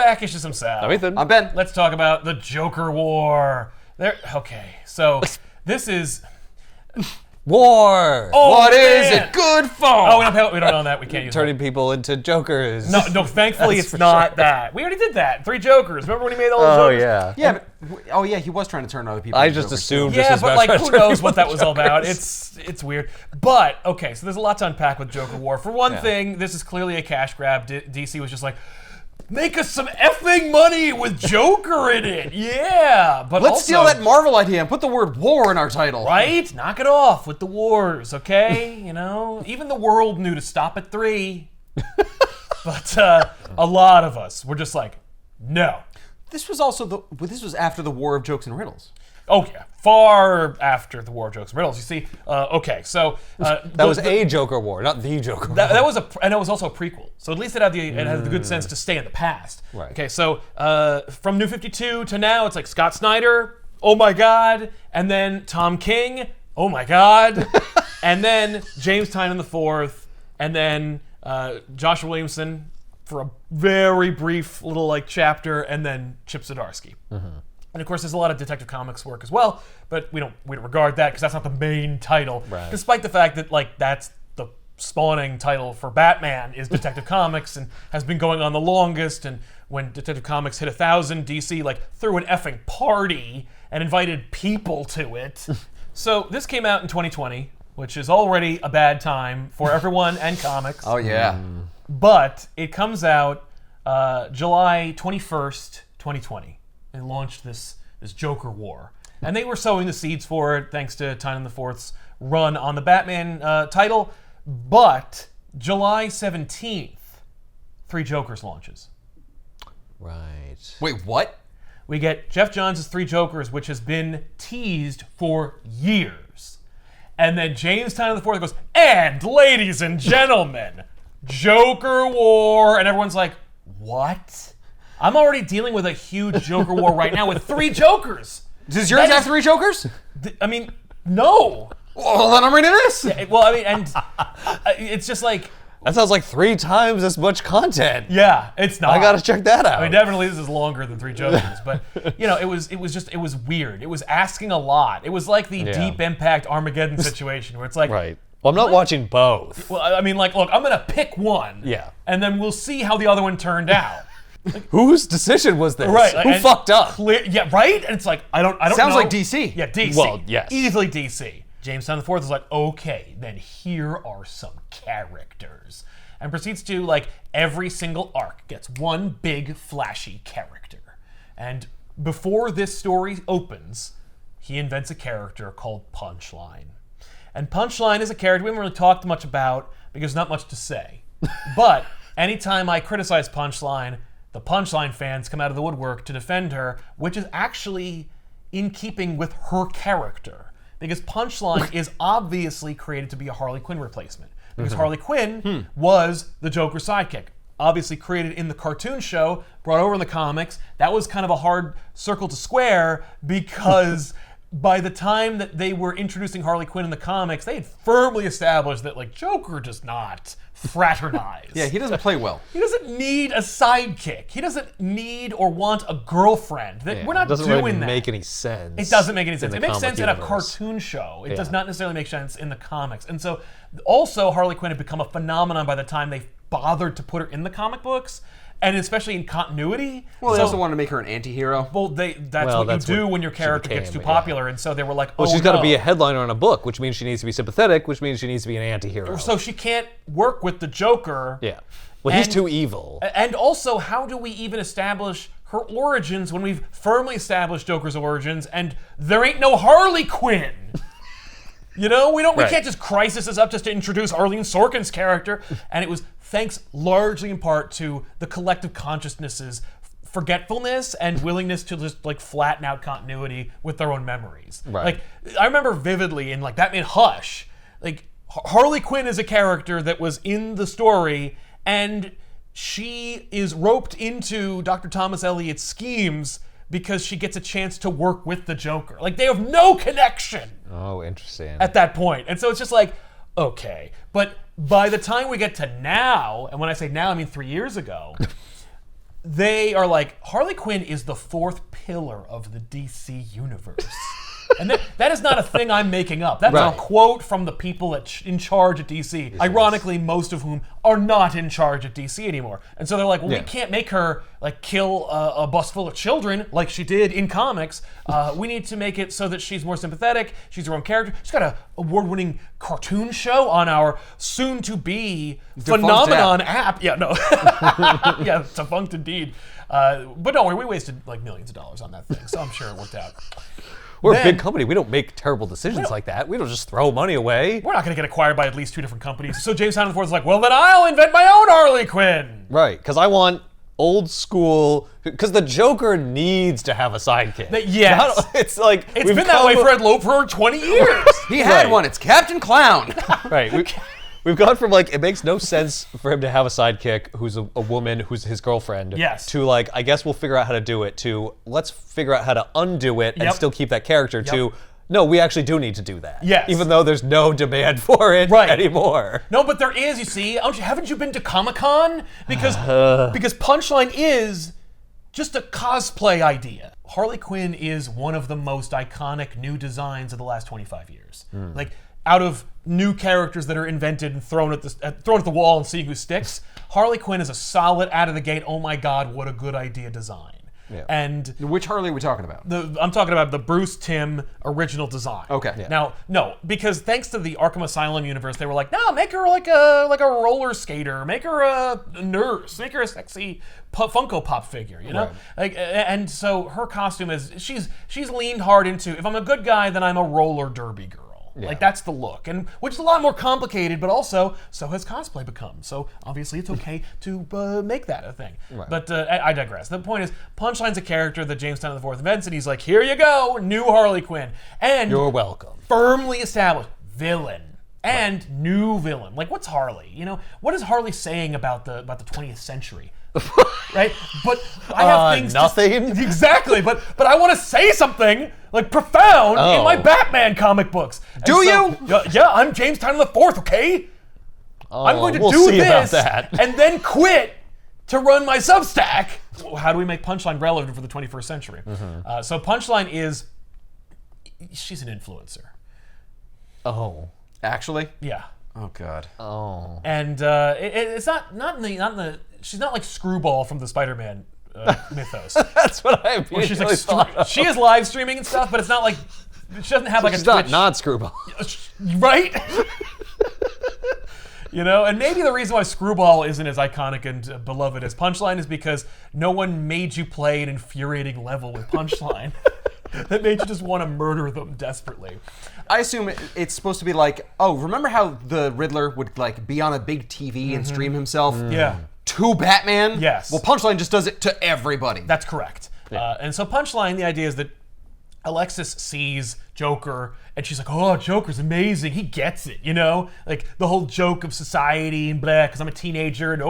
back. It's just himself. I'm Ethan. I'm Ben. Let's talk about the Joker War. Okay, so this is... War! Oh, What is man. it good for? Oh, we don't know that. We can't use Turning people into Jokers. No, thankfully it's not that. We already did that. 3 Jokers. Remember when he made all Oh, those Jokers? yeah. Yeah, but, he was trying to turn other people I into just Jokers, assumed too. this Yeah, was but about like, trying to who turn knows people what that into was all about? Jokers. It's weird. But, okay, so there's a lot to unpack with Joker War. For one thing, this is clearly a cash grab. DC was just like, make us some effing money with Joker in it. Yeah. But Let's also, steal that Marvel idea and put the word war in our title. right? Knock it off with the wars, okay? You know? Even the world knew to stop at 3. But a lot of us were just like, no. This was after the War of Jokes and Riddles. Oh, yeah. Far after the War of Jokes and Riddles. You see, okay, so... That was a Joker War, not the Joker War. That was and it was also a prequel. So at least it had the good sense to stay in the past. Right. Okay, so from New 52 to now, it's like Scott Snyder, oh my God, and then Tom King, oh my God, and then James Tynion IV, and then Joshua Williamson for a very brief little like chapter, and then Chip Zdarsky. And of course, there's a lot of Detective Comics work as well, but we don't regard that because that's not the main title. Right. Despite the fact that like that's the spawning title for Batman is Detective Comics and has been going on the longest. And when Detective Comics hit 1,000, DC like threw an effing party and invited people to it. So this came out in 2020, which is already a bad time for everyone and comics. Oh, yeah. But it comes out July 21st, 2020. They launched this Joker War. And they were sowing the seeds for it thanks to Tynion IV's run on the Batman title. But July 17th, 3 Jokers launches. Right. Wait, what? We get Jeff Johns' 3 Jokers, which has been teased for years. And then James Tynion IV goes, and ladies and gentlemen, Joker War. And everyone's like, what? I'm already dealing with a huge Joker War right now with 3 Jokers. Does yours have 3 Jokers? I mean, no. Well, then I'm reading this. Well, I mean, and it's just like, That sounds like 3 times as much content. yeah, it's not. I gotta check that out. I mean, definitely this is longer than 3 Jokers, but you know, it was weird. It was asking a lot. It was like the Deep Impact Armageddon situation where it's like, Right. Well, I'm not watching both. well, I mean, like, look, I'm gonna pick one, Yeah. and then we'll see how the other one turned out. Whose decision was this? Right, Who and fucked up? Yeah, right. And it's like I don't Sounds know. like DC. Yeah, DC. Well, yes. Easily DC. James Tynion IV is like, okay, then here are some characters. And proceeds to, like, every single arc gets one big, flashy character. And before this story opens, he invents a character called PUNCHLINE. And PUNCHLINE is a character we haven't really talked much about because there's not much to say. But anytime I criticize PUNCHLINE, the PUNCHLINE fans come out of the woodwork to defend her, which is actually in keeping with her character. Because PUNCHLINE is obviously created to be a Harley Quinn replacement. Because Harley Quinn was the Joker's sidekick. Obviously created in the cartoon show, brought over in the comics. That was kind of a hard circle to square because by the time that they were introducing Harley Quinn in the comics, they had firmly established that, like, Joker does not fraternize. Yeah, he doesn't play well. He doesn't need a sidekick. He doesn't need or want a girlfriend. We're not it doesn't doing really that. make any sense. It doesn't make any sense. in It the makes comic sense in a universe. cartoon show. It does not necessarily make sense in the comics. And so, also, Harley Quinn had become a phenomenon by the time they bothered to put her in the comic books, and especially in continuity. Well, they So- also wanted to make her an anti-hero. well, that's what you do when your character gets too became, yeah. popular, and so they were like, Well, oh, she's got to no. be a headliner on a book, which means she needs to be sympathetic, which means she needs to be an anti-hero. So she can't work with the Joker. yeah. Well, he's And- too evil. And also, how do we even establish her origins when we've firmly established Joker's origins and there ain't no Harley Quinn? You know, we Right. can't just crisis this up just to introduce Arlene Sorkin's character. And it was thanks largely in part to the collective consciousness's forgetfulness and willingness to just like flatten out continuity with their own memories. Right. Like, I remember vividly in like Batman Hush, like Harley Quinn is a character that was in the story and she is roped into Dr. Thomas Eliot's schemes because she gets a chance to work with the Joker. Like, they have no connection Oh, interesting. at that point. And so it's just like, okay. But by the time we get to now, and when I say now, I mean 3 years ago, they are like, Harley Quinn is the fourth pillar of the DC universe. And that is not a thing I'm making up. That's a quote from the people in charge at DC. Ironically, most of whom are not in charge at DC anymore. And so they're like, well, we can't make her like kill a bus full of children like she did in comics. We need to make it so that she's more sympathetic. She's her own character. She's got an award-winning cartoon show on our soon-to-be Phenomenon app. Yeah, no. Yeah, defunct indeed. But don't worry, we wasted like millions of dollars on that thing, so I'm sure it worked out. We're a big company. We don't make terrible decisions like that. We don't just throw money away. We're not going to get acquired by at least 2 different companies. So James Tynion IV is like, well, then I'll invent my own Harley Quinn. Right, because I want old school, because the Joker needs to have a sidekick. Yes. It's like, it's been that way for Ed Loeb for 20 years. He had one. It's Captain Clown. Right. We've gone from like, it makes no sense for him to have a sidekick who's a woman who's his girlfriend, to like, I guess we'll figure out how to do it, to let's figure out how to undo it and still keep that character, to no, we actually do need to do that. Yes. Even though there's no demand for it anymore. No, but there is, you see. Haven't you been to Comic-Con? Because Punchline is just a cosplay idea. Harley Quinn is one of the most iconic new designs of the last 25 years. Like, out of new characters that are invented and thrown at the wall and seeing who sticks, Harley Quinn is a solid out of the gate, oh my god, what a good idea design. Yeah. And which Harley are we talking about? I'm talking about the Bruce Timm original design. Okay. Yeah. Now, no, because thanks to the Arkham Asylum universe, they were like, no, make her like a roller skater, make her a nurse, make her a sexy Funko Pop figure, you know? Like, and so her costume is she's leaned hard into, if I'm a good guy, then I'm a roller derby girl. Yeah. Like, that's the look, and which is a lot more complicated, but also, so has cosplay become. So, obviously, it's okay to make that a thing. Right. But I digress. The point is, Punchline's a character that James Tynion IV invents, and he's like, here you go, new Harley Quinn. And you're welcome. Firmly established villain. And new villain. Like, what's Harley? You know, what is Harley saying about the 20th century? Right? But I have things nothing? Exactly, but I want to say something like profound in my Batman comic books. Do you? Yeah, I'm James Tynion IV, okay? I'm going to do this and then quit to run my Substack. How do we make Punchline relevant for the 21st century? So Punchline is, she's an influencer. Oh. Actually? Yeah. Oh god. Oh. And it's not in the she's not like Screwball from the Spider-Man mythos. That's what I mean. She's like she is live streaming and stuff, but it's not like she doesn't have like a Twitch. She's not Screwball. Right? You know, and maybe the reason why Screwball isn't as iconic and beloved as Punchline is because no one made you play an infuriating level with Punchline. That made you just want to murder them desperately. I assume it's supposed to be like, oh, remember how the Riddler would like be on a big TV and stream himself? Yeah. To Batman? Yes. Well, Punchline just does it to everybody. That's correct. Yeah. And so Punchline, the idea is that Alexis sees Joker, and she's like, oh, Joker's amazing. He gets it, you know? Like, the whole joke of society and blah, because I'm a teenager, and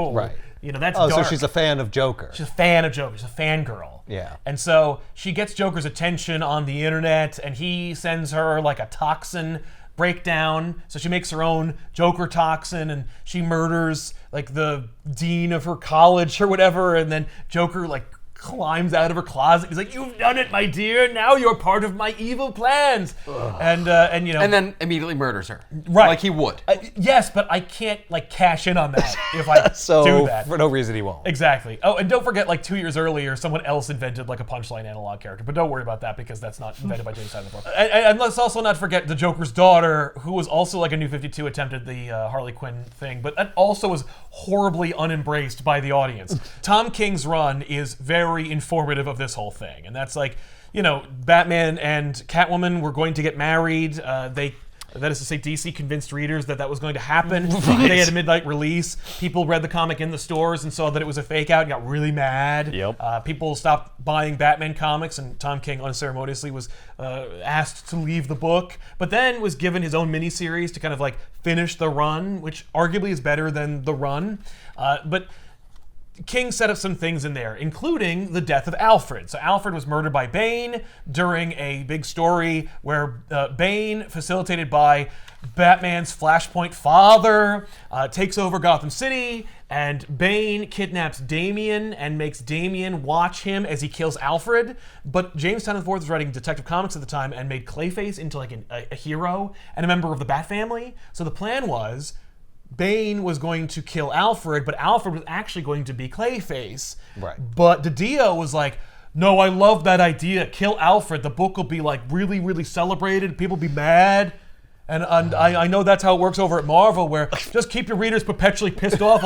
you know, that's dark. So she's a fan of Joker. She's a fan of Joker. She's a fangirl. Yeah. And so she gets Joker's attention on the internet, and he sends her, like, a toxin breakdown. So she makes her own Joker toxin, and she murders, like, the dean of her college or whatever, and then Joker, like, climbs out of her closet. He's like, "You've done it, my dear. Now you're part of my evil plans." And you know, and then immediately murders her. Right, like he would. Yes, but I can't like cash in on that if I do that for no reason. He won't. Exactly. Oh, and don't forget, like 2 years earlier, someone else invented like a Punchline analog character. But don't worry about that because that's not invented by James Tynion IV. And let's also not forget the Joker's daughter, who was also like a New 52 attempted the Harley Quinn thing, but that also was horribly unembraced by the audience. Tom King's run is very informative of this whole thing, and that's like, you know, Batman and Catwoman were going to get married. That is to say, DC convinced readers that was going to happen. Right. They had a midnight release. People read the comic in the stores and saw that it was a fake out and got really mad. Yep. People stopped buying Batman comics, and Tom King unceremoniously was asked to leave the book, but then was given his own miniseries to kind of like finish the run, which arguably is better than the run. But King set up some things in there, including the death of Alfred. So Alfred was murdered by Bane during a big story where Bane, facilitated by Batman's Flashpoint father, takes over Gotham City, and Bane kidnaps Damian and makes Damian watch him as he kills Alfred. But Jamestown IV was writing Detective Comics at the time and made Clayface into like a hero and a member of the Bat family. So the plan was Bane was going to kill Alfred, but Alfred was actually going to be Clayface. Right. But DiDio was like, no, I love that idea. Kill Alfred. The book will be like really, really celebrated. People will be mad. And I know that's how it works over at Marvel, where just keep your readers perpetually pissed off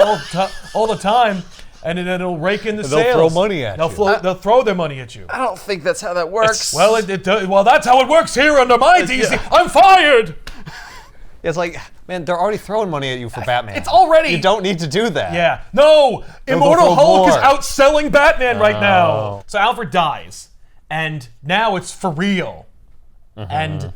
all the time, and then it'll rake in the sales. They'll throw money at you. They'll throw their money at you. I don't think that's how that works. Well, well, that's how it works here under my DC. Yeah. I'm fired. It's like, man, they're already throwing money at you for Batman. It's already... You don't need to do that. Yeah. No! Immortal Hulk is outselling Batman right now. So Alfred dies, and now it's for real. And,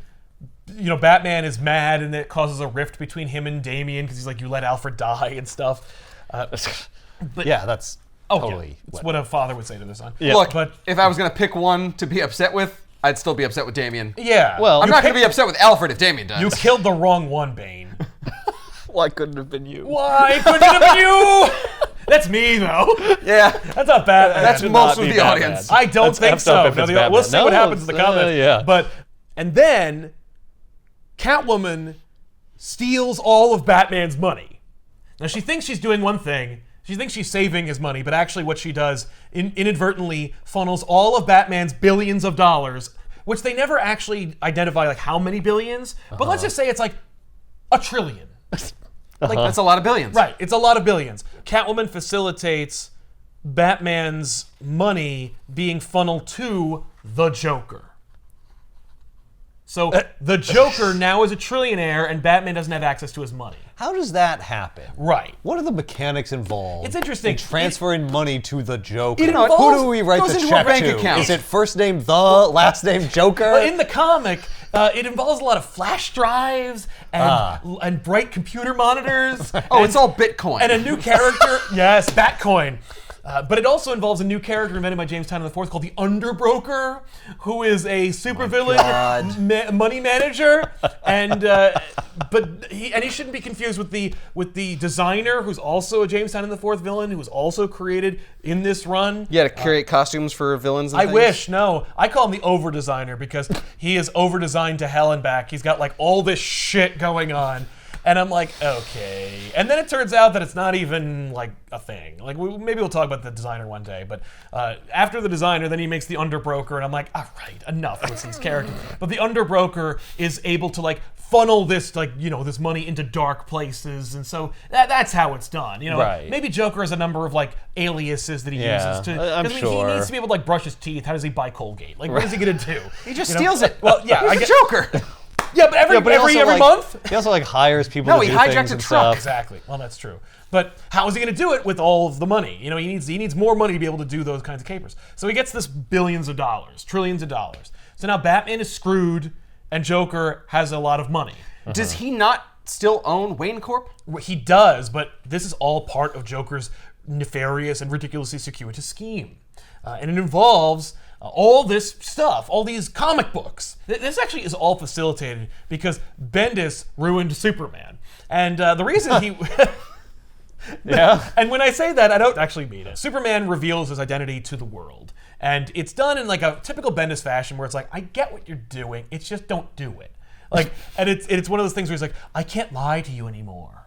you know, Batman is mad, and it causes a rift between him and Damian, because he's like, you let Alfred die and stuff. But yeah, that's totally... Yeah. It's what a father would say to their son. Yeah. Look, but if I was going to pick one to be upset with, I'd still be upset with Damian. Yeah. Well, I'm not going to be upset with Alfred if Damian does. You killed the wrong one, Bane. Why couldn't it have been you? Why couldn't it have been you? That's me, though. Yeah. That's not bad. That's most of the audience. I don't think so. No, we'll see what happens in the comments. Yeah. And then Catwoman steals all of Batman's money. Now, she thinks she's doing one thing. She thinks she's saving his money, but actually what she does inadvertently funnels all of Batman's billions of dollars, which they never actually identify like how many billions, but let's just say it's like $1 trillion. Like that's a lot of billions. Right, it's a lot of billions. Catwoman facilitates Batman's money being funneled to the Joker. So the Joker now is a trillionaire, and Batman doesn't have access to his money. How does that happen? Right. What are the mechanics involved? It's interesting. In transferring money to the Joker. Who do we write the check to? Account. Is it first name the, last name Joker? Well, in the comic, it involves a lot of flash drives and bright computer monitors. It's all Bitcoin. And a new character. Yes, Batcoin. But it also involves a new character invented by Jamestown IV called the Underbroker, who is a supervillain money manager, and he shouldn't be confused with the designer, who's also a Jamestown IV villain, who was also created in this run. Yeah, to create costumes for villains. And things. Wish. No, I call him the over designer because he is over designed to hell and back. He's got like all this shit going on. And I'm like, okay. And then it turns out that it's not even like a thing. Like maybe we'll talk about the designer one day. But after the designer, then he makes the Underbroker, and I'm like, all right, enough with these characters. But the Underbroker is able to like funnel this this money into dark places, and so that's how it's done. You know, right. Maybe Joker has a number of like aliases that he uses to. I'm sure. He needs to be able to like brush his teeth. How does he buy Colgate? Like, what is he gonna do? He just steals it. Well, yeah, He's a Joker. Yeah, but every month? He also like hires people to do things. No, he hijacks a and truck. stuff. Exactly. Well, that's true. But how is he going to do it with all of the money? You know, he needs more money to be able to do those kinds of capers. So he gets this billions of dollars, trillions of dollars. So now Batman is screwed, and Joker has a lot of money. Does he not still own Wayne Corp? He does, but this is all part of Joker's nefarious and ridiculously circuitous scheme. And it involves all this stuff, all these comic books. This actually is all facilitated because Bendis ruined Superman. And the reason he... Yeah. And when I say that, I don't actually mean it. Superman reveals his identity to the world. And it's done in like a typical Bendis fashion where it's like, I get what you're doing, it's just don't do it. Like, and it's one of those things where he's like, I can't lie to you anymore.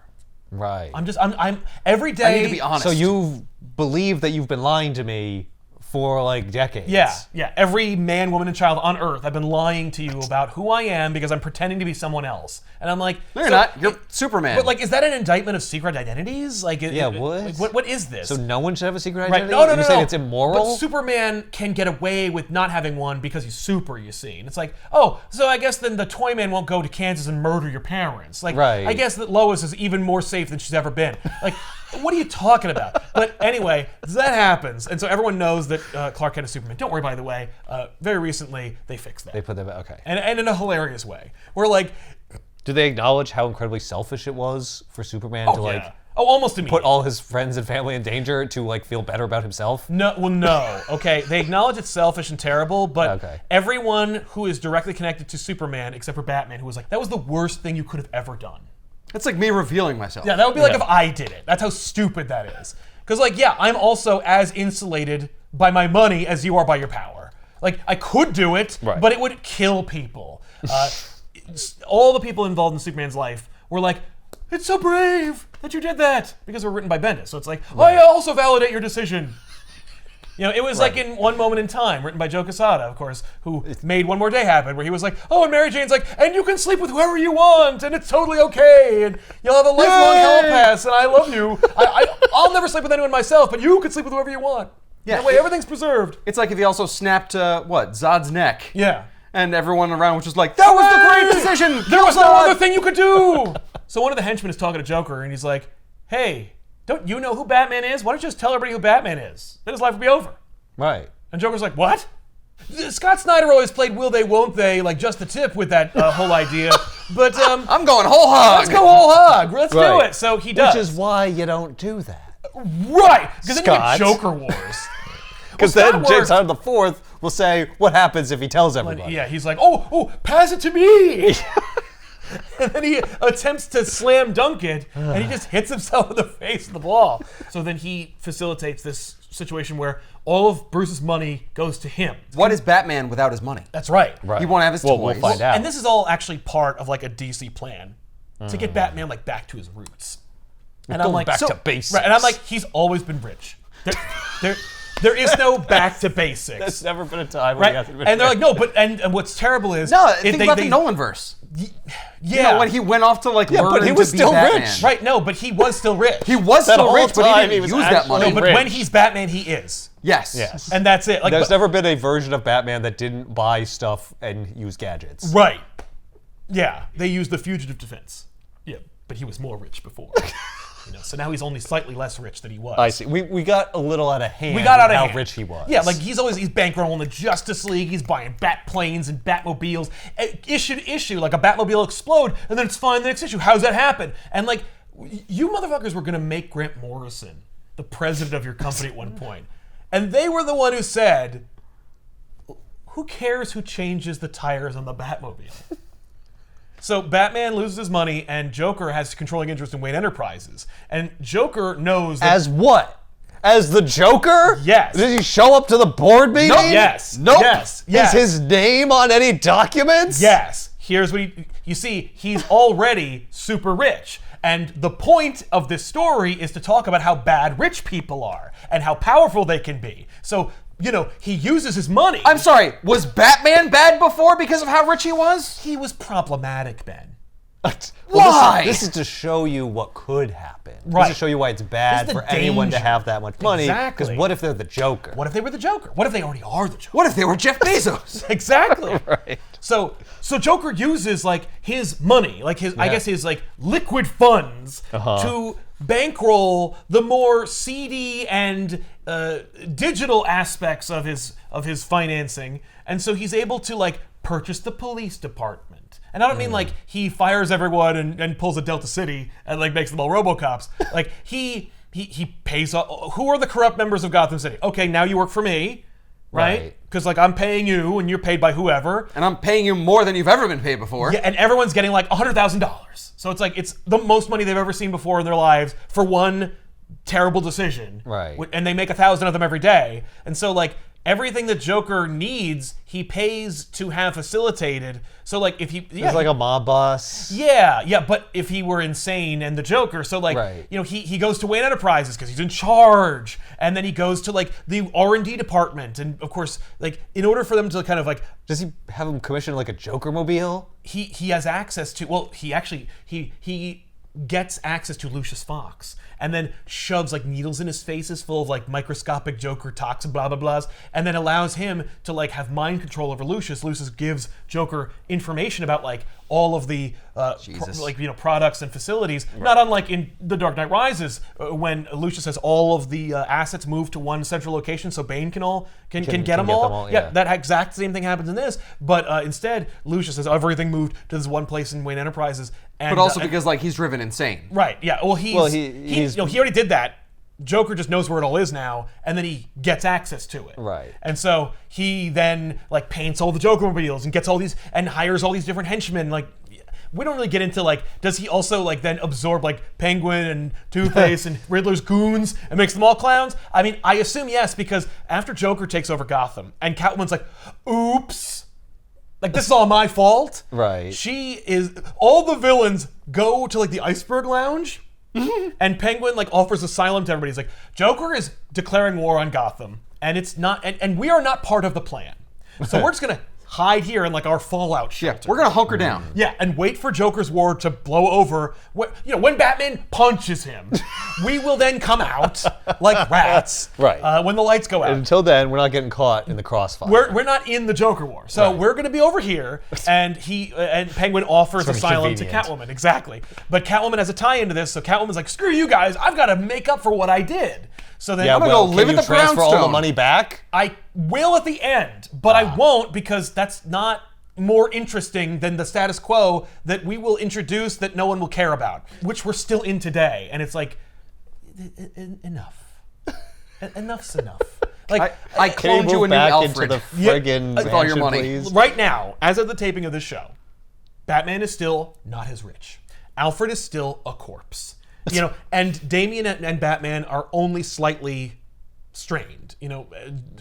Right. I'm every day... I need to be honest. So you believe that you've been lying to me for like decades. Yeah. Every man, woman, and child on Earth, I've been lying to you about who I am because I'm pretending to be someone else. And I'm like, no, you're not. You're Superman. But like, is that an indictment of secret identities? Like, what is this? So no one should have a secret identity? Right. No. You're saying it's immoral? But Superman can get away with not having one because he's super, you see. And it's like, oh, so I guess then the Toyman won't go to Kansas and murder your parents. Like, right. I guess that Lois is even more safe than she's ever been. Like, what are you talking about? But anyway, that happens. And so everyone knows that Clark Kent is Superman. Don't worry, by the way. Very recently, they fixed that. They put that back, okay. And in a hilarious way. We're like... Do they acknowledge how incredibly selfish it was for Superman to like Oh, almost immediately. Put all his friends and family in danger to like feel better about himself? No, well, no. Okay, they acknowledge it's selfish and terrible, but everyone who is directly connected to Superman, except for Batman, who was like, that was the worst thing you could have ever done. That's like me revealing myself. Yeah, that would be like if I did it. That's how stupid that is. Because like, yeah, I'm also as insulated by my money as you are by your power. Like, I could do it, but it would kill people. All the people involved in Superman's life were like, it's so brave that you did that, because we're written by Bendis. So it's like, I also validate your decision. You know, it was like in One Moment in Time, written by Joe Quesada, of course, who made One More Day happen, where he was like, oh, and Mary Jane's like, and you can sleep with whoever you want, and it's totally okay, and you'll have a lifelong hell pass, and I love you. I'll never sleep with anyone myself, but you can sleep with whoever you want. Yeah. That way, everything's preserved. It's like if he also snapped, Zod's neck. Yeah. And everyone around was just like, that was the great decision! There was no other thing you could do! So one of the henchmen is talking to Joker, and he's like, hey, don't you know who Batman is? Why don't you just tell everybody who Batman is? Then his life will be over. Right. And Joker's like, what? Scott Snyder always played will they, won't they, like just the tip with that whole idea. But I'm going whole hog. Let's go whole hog. Let's do it. So he does. Which is why you don't do that. Right. Because then you get Joker Wars. Because then James Hunter IV will say, what happens if he tells everybody? Yeah, he's like, oh, pass it to me. And then he attempts to slam dunk it, and he just hits himself in the face with the ball. So then he facilitates this situation where all of Bruce's money goes to him. What is Batman without his money? That's right. He won't have his toys. We'll find out. And this is all actually part of like a DC plan to get Batman like back to his roots. And I'm like, back to basics. Right, and I'm like, he's always been rich. There is no back to basics. There's never been a time when he hasn't been And they're like, no, but and what's terrible is think about the Nolanverse. Yeah, you know, when he went off to like learn but he was to be still Batman. rich. Right, no, but he was still rich. He was still rich, but he didn't use that money. No, but when he's Batman, he is. Yes. And that's it. Like, There's never been a version of Batman that didn't buy stuff and use gadgets. Right. Yeah, they used the fugitive defense. Yeah, but he was more rich before. So now he's only slightly less rich than he was. I see. We got a little out of hand. We got out of hand. How rich he was. Yeah, like he's bankrolling the Justice League. He's buying bat planes and Batmobiles. Issue to issue, like a Batmobile explode, and then it's fine the next issue. How's that happen? And like, you motherfuckers were gonna make Grant Morrison the president of your company at one point, and they were the one who said, "Who cares who changes the tires on the Batmobile?" So Batman loses his money, and Joker has controlling interest in Wayne Enterprises. And Joker knows that... As what? As the Joker? Yes. Did he show up to the board meeting? Nope. Yes. Nope. Yes. Is his name on any documents? Yes. Here's what you see, he's already super rich. And the point of this story is to talk about how bad rich people are and how powerful they can be. So, he uses his money. I'm sorry, was Batman bad before because of how rich he was? He was problematic, Ben. Why? This is to show you what could happen. Right. This is to show you why it's bad for anyone to have that much money. Exactly. Because what if they're the Joker? What if they were the Joker? What if they already are the Joker? What if they were Jeff Bezos? Exactly. Right. So Joker uses like his money, like I guess his like liquid funds to bankroll the more seedy and digital aspects of his financing, and so he's able to like purchase the police department. And I don't mean like he fires everyone and pulls a Delta City and like makes them all RoboCops. Like he pays off. Who are the corrupt members of Gotham City? Okay, now you work for me, right? Because like I'm paying you and you're paid by whoever. And I'm paying you more than you've ever been paid before. Yeah, and everyone's getting like $100,000. So it's like it's the most money they've ever seen before in their lives for one terrible decision. Right. And they make 1,000 of them every day. And so like everything that Joker needs, he pays to have facilitated. So like if he He's like a mob boss. Yeah, but if he were insane and the Joker, so like he goes to Wayne Enterprises because he's in charge, and then he goes to like the R&D department, and of course like in order for them to kind of like, does he have him commission like a Joker mobile? He has access to, well, he actually he gets access to Lucius Fox, and then shoves like needles in his faces full of like microscopic Joker toxin, blah blah blahs, and then allows him to like have mind control over Lucius. Lucius gives Joker information about like all of the products and facilities, not unlike in The Dark Knight Rises when Lucius has all of the assets moved to one central location, so Bane can get them all. Yeah, that exact same thing happens in this, but instead Lucius has everything moved to this one place in Wayne Enterprises, And, but also because like he's driven insane. Right. Yeah. Well, he already did that. Joker just knows where it all is now, and then he gets access to it. Right. And so he then like paints all the Joker mobiles and gets all these and hires all these different henchmen. Like, we don't really get into like, does he also like then absorb like Penguin and Two-Face and Riddler's goons and makes them all clowns? I mean, I assume yes, because after Joker takes over Gotham and Catwoman's like, oops, like this is all my fault. Right. All the villains go to like the Iceberg Lounge. And Penguin like offers asylum to everybody. He's like, Joker is declaring war on Gotham, and it's not, and we are not part of the plan. So we're just gonna hide here in like our fallout shelter. Yeah, we're gonna hunker down. Yeah, and wait for Joker's war to blow over. When Batman punches him, we will then come out like rats. Right. When the lights go out. And until then, we're not getting caught in the crossfire. We're not in the Joker war, so we're going to be over here. And Penguin offers asylum to Catwoman. Exactly. But Catwoman has a tie into this, so Catwoman's like, screw you guys, I've got to make up for what I did. So then I'm gonna go live in the brownstone. Transfer all the money back? I will at the end, but I won't, because that's not more interesting than the status quo that we will introduce that no one will care about, which we're still in today. And it's like, enough. Enough's enough. Like, I cloned you a new Alfred. Into the friggin' with all your money. Please. Right now, as of the taping of this show, Batman is still not as rich. Alfred is still a corpse. And Damian and Batman are only slightly strained.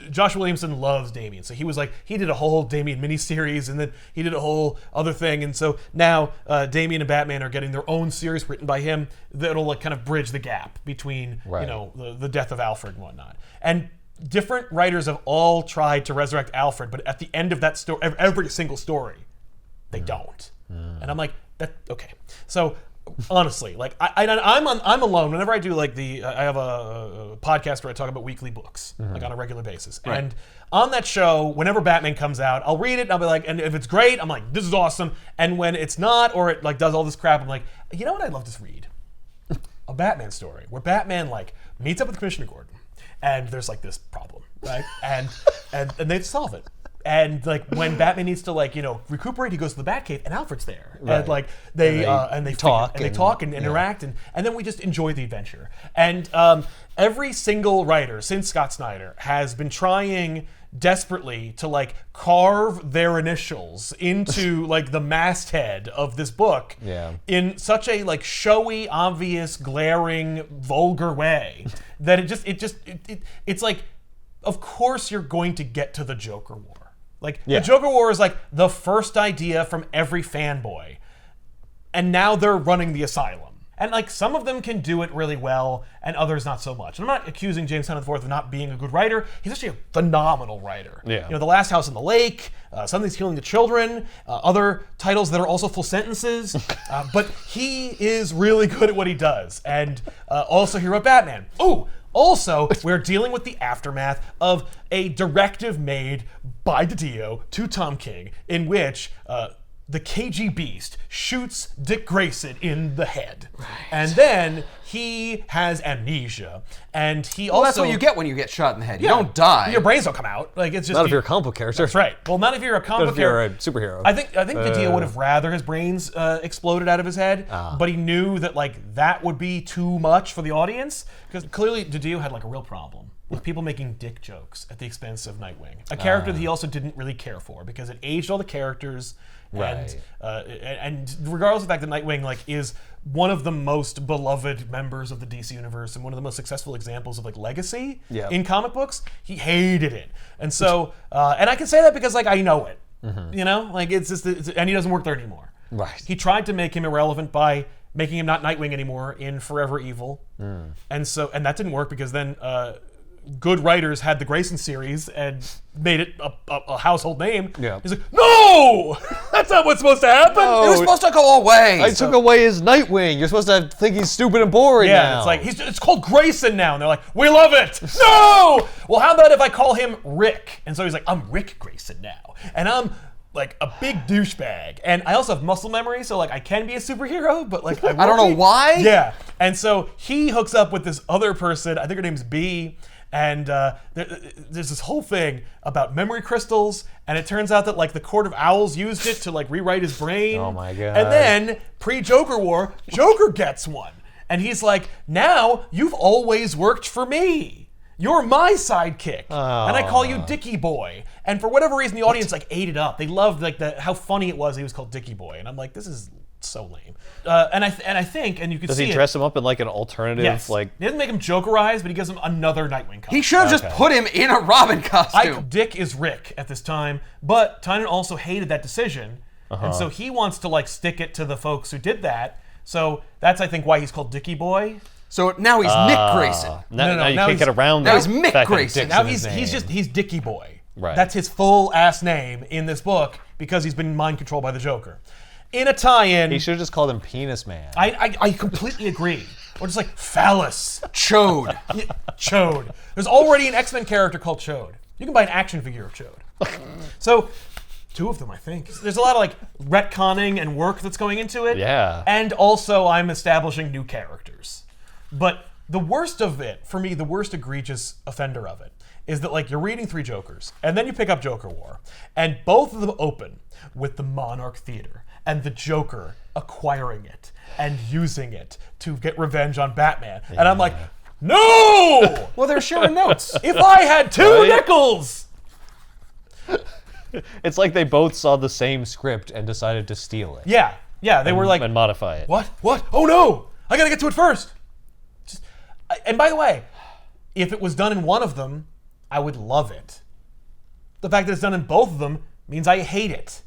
Josh Williamson loves Damian, so he did a whole Damian miniseries, and then he did a whole other thing, and so now Damian and Batman are getting their own series written by him that'll like kind of bridge the gap between the death of Alfred and whatnot. And different writers have all tried to resurrect Alfred, but at the end of that story, every single story, they don't. And I'm like, okay. So honestly, like I'm alone. Whenever I do like I have a podcast where I talk about weekly books, like on a regular basis. Right. And on that show, whenever Batman comes out, I'll read it and I'll be like, and if it's great, I'm like, this is awesome. And when it's not, or it like does all this crap, I'm like, you know what I'd love to read? A Batman story where Batman like meets up with Commissioner Gordon, and there's like this problem, right? And they solve it. And like when Batman needs to recuperate, he goes to the Batcave, and Alfred's there, and like they talk and interact, and then we just enjoy the adventure. And every single writer since Scott Snyder has been trying desperately to like carve their initials into like the masthead of this book in such a like showy, obvious, glaring, vulgar way that it's like, of course you're going to get to the Joker War. Like, the Joker War is like the first idea from every fanboy. And now they're running the asylum. And like some of them can do it really well and others not so much. And I'm not accusing James Tynion IV of not being a good writer. He's actually a phenomenal writer. Yeah. The Last House on the Lake, Something's Killing the Children, other titles that are also full sentences. But he is really good at what he does. And also he wrote Batman. Ooh! Also, we're dealing with the aftermath of a directive made by DiDio to Tom King in which the KG Beast shoots Dick Grayson in the head. Right. And then he has amnesia. And he also... that's what you get when you get shot in the head. You don't die. Your brains don't come out. Like, it's just... Not if you're a comic book character. That's right. Well, not if you're a comic book character. If you're a superhero. I think DiDio would have rather his brains exploded out of his head, but he knew that like that would be too much for the audience, because clearly DiDio had like a real problem with people making dick jokes at the expense of Nightwing, a character that he also didn't really care for because it aged all the characters. Right. And regardless of the fact that Nightwing like is one of the most beloved members of the DC universe and one of the most successful examples of like legacy in comic books, he hated it. And so, and I can say that because like I know it, like it's just, and he doesn't work there anymore. Right. He tried to make him irrelevant by making him not Nightwing anymore in Forever Evil, and that didn't work because then good writers had the Grayson series and made it a household name. Yeah. He's like, no! That's not what's supposed to happen! No, it was supposed to go away! I took away his Nightwing. You're supposed to think he's stupid and boring now. It's like, it's called Grayson now. And they're like, we love it! No! Well, how about if I call him Rick? And so he's like, I'm Rick Grayson now. And I'm like a big douchebag. And I also have muscle memory, so like I can be a superhero, but like I don't know why? Yeah. And so he hooks up with this other person, I think her name's B, And there's this whole thing about memory crystals, and it turns out that like the Court of Owls used it to like rewrite his brain. Oh my god. And then pre-Joker War, Joker gets one. And he's like, now you've always worked for me. You're my sidekick. And I call you Dicky Boy. And for whatever reason, the audience like ate it up. They loved like how funny it was he was called Dicky Boy. And I'm like, this is so lame. And I think, and you can see Does he dress him up in like an alternative, like... He doesn't make him Jokerized, but he gives him another Nightwing costume. He should have just put him in a Robin costume. Dick is Rick at this time, but Tynion also hated that decision. And so he wants to like stick it to the folks who did that. So that's, I think, why he's called Dicky Boy. So now he's Nick Grayson. No, you can't get around that. Now he's Mick Grayson. Now he's Dicky Boy. Right. That's his full ass name in this book because he's been mind controlled by the Joker. In a tie-in, he should have just called him Penis Man. I completely agree. Or just like Phallus. Chode. Chode. There's already an X-Men character called Chode. You can buy an action figure of Chode. So, 2 of them, I think. There's a lot of like retconning and work that's going into it. Yeah. And also I'm establishing new characters. But the worst of it, for me, the worst egregious offender of it, is that like you're reading 3 Jokers, and then you pick up Joker War, and both of them open with the Monarch Theater and the Joker acquiring it and using it to get revenge on Batman. Yeah. And I'm like, no! Well, they're sharing notes. If I had 2 nickels! It's like they both saw the same script and decided to steal it. Yeah, they were like... And modify it. What? Oh no! I gotta get to it first! And by the way, if it was done in one of them, I would love it. The fact that it's done in both of them means I hate it.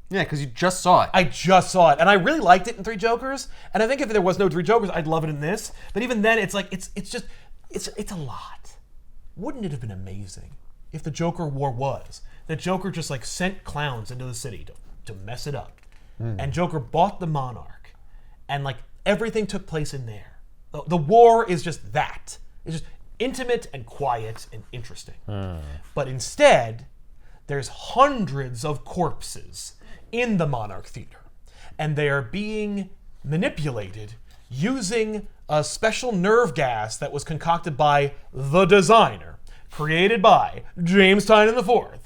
Yeah, because you just saw it. I just saw it, and I really liked it in 3 Jokers. And I think if there was no 3 Jokers, I'd love it in this. But even then, it's like it's a lot. Wouldn't it have been amazing if the Joker War was that Joker just like sent clowns into the city to mess it up, and Joker bought the Monarch, and like everything took place in there. The war is just that. It's just intimate and quiet and interesting. But instead, there's hundreds of corpses in the Monarch Theater, and they are being manipulated using a special nerve gas that was concocted by the designer, created by James Tynion IV.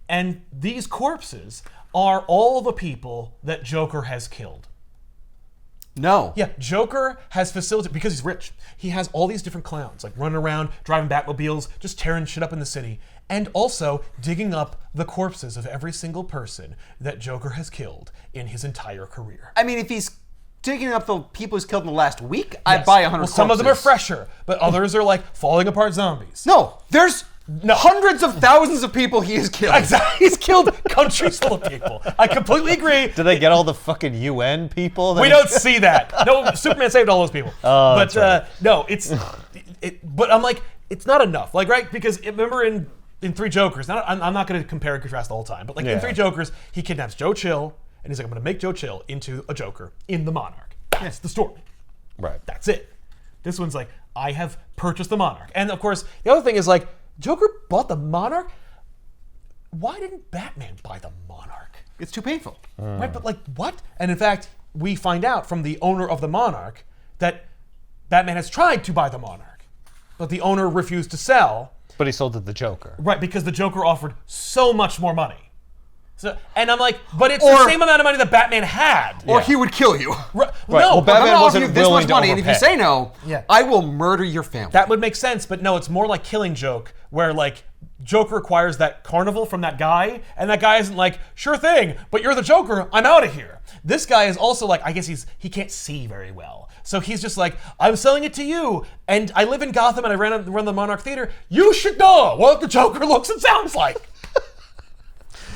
And these corpses are all the people that Joker has killed. No. Yeah, Joker has facilitated, because he's rich, he has all these different clowns, like running around, driving Batmobiles, just tearing shit up in the city, and also digging up the corpses of every single person that Joker has killed in his entire career. I mean, if he's digging up the people he's killed in the last week, I'd buy 100 corpses. Some of them are fresher, but others are like falling apart zombies. No, there's hundreds of thousands of people he has killed. Exactly. He's killed countries full of people. I completely agree. Do they get all the fucking UN people? We don't see that. No, Superman saved all those people. Oh, but that's right. no, but I'm like, it's not enough. Like, right? Because remember in 3 Jokers, I'm not going to compare and contrast the whole time, but like in 3 Jokers, he kidnaps Joe Chill, and he's like, I'm going to make Joe Chill into a Joker in the Monarch. That's the story. Right. That's it. This one's like, I have purchased the Monarch. And of course, the other thing is like, Joker bought the Monarch? Why didn't Batman buy the Monarch? It's too painful. Right, but like, what? And in fact, we find out from the owner of the Monarch that Batman has tried to buy the Monarch, but the owner refused to sell. But he sold it to the Joker. Right, because the Joker offered so much more money. So, and I'm like, but it's the same amount of money that Batman had. Or he would kill you. Right. Well, No, Batman I'm gonna offer wasn't you this willing much to money, and if you overpay. say no, Yeah. I will murder your family. that would make sense, but no, it's more like Killing Joke, where like Joker acquires that carnival from that guy, and that guy isn't like, sure thing, but you're the Joker, I'm out of here. This guy is also like, I guess he can't see very well. So he's just like, I'm selling it to you, and I live in Gotham and I run the Monarch Theater. You should know what the Joker looks and sounds like.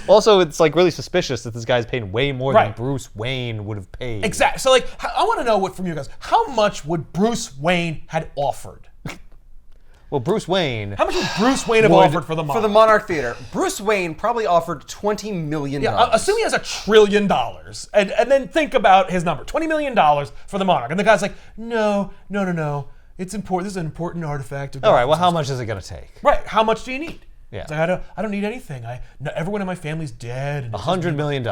Also, it's like really suspicious that this guy's paying way more than Right. Bruce Wayne would have paid. Exactly. So like, I want to know from you guys, how much would Bruce Wayne had offered? Well, Bruce Wayne. How much would Bruce Wayne have offered for the Monarch? For the Monarch Theater, Bruce Wayne probably offered $20 million. Yeah, assume he has $1 trillion, and then think about his number, $20 million for the Monarch. And the guy's like, no. It's important. This is an important artifact. All right, well, how much is it going to take? Right. How much do you need? Yeah. It's like, I don't need anything. Everyone in my family's dead. And $100 million.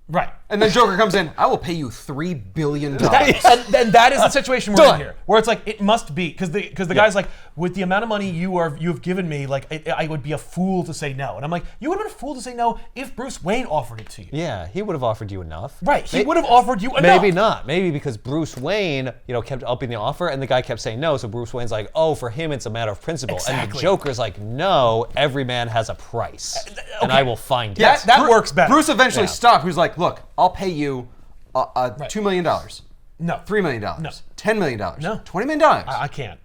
Right. And then Joker comes in, I will pay you $3 billion. And that is the situation we're in here, where it's like, it must be, because the guy's like, with the amount of money you've given me, like, I would be a fool to say no. And I'm like, you would have been a fool to say no if Bruce Wayne offered it to you. Yeah, he would have offered you enough. Right, he would have offered you enough. Maybe not. Maybe because Bruce Wayne, kept upping the offer, and the guy kept saying no, so Bruce Wayne's like, oh, for him it's a matter of principle. Exactly. And the Joker's like, no, every man has a price, and I will find it. That works better. Bruce eventually stopped. He was like, look, I'll pay you $2 million. No. $3 million. No. $10 million. No. $20 million. I can't.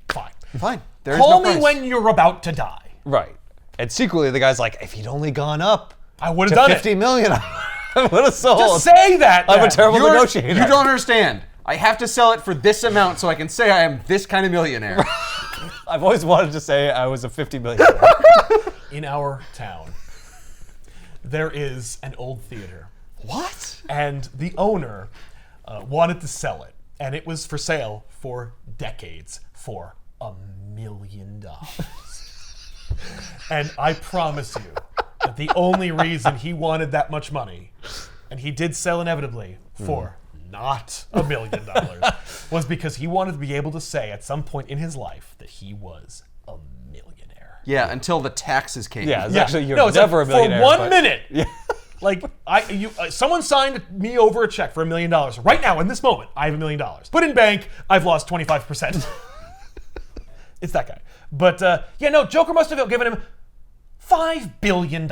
Fine. Fine. There is Call no me price. when you're about to die. Right. And secretly, the guy's like, if he'd only gone up I would to have done $50 million, I would have sold. Just say that. I'm a then. terrible negotiator. You don't understand. I have to sell it for this amount so I can say I am this kind of millionaire. I've always wanted to say I was a $50 million. In our town, there is an old theater. What? And the owner wanted to sell it. And it was for sale for decades for $1 million. And I promise you that the only reason he wanted that much money, and he did sell inevitably for not $1 million, was because he wanted to be able to say at some point in his life that he was a millionaire. Yeah, until the taxes came. Yeah, in. actually, you're never a millionaire. For 1 minute. Yeah. Like, someone signed me over a check for $1 million. Right now, in this moment, I have $1 million. Put in bank, I've lost 25%. It's that guy. But, Joker must have given him $5 billion.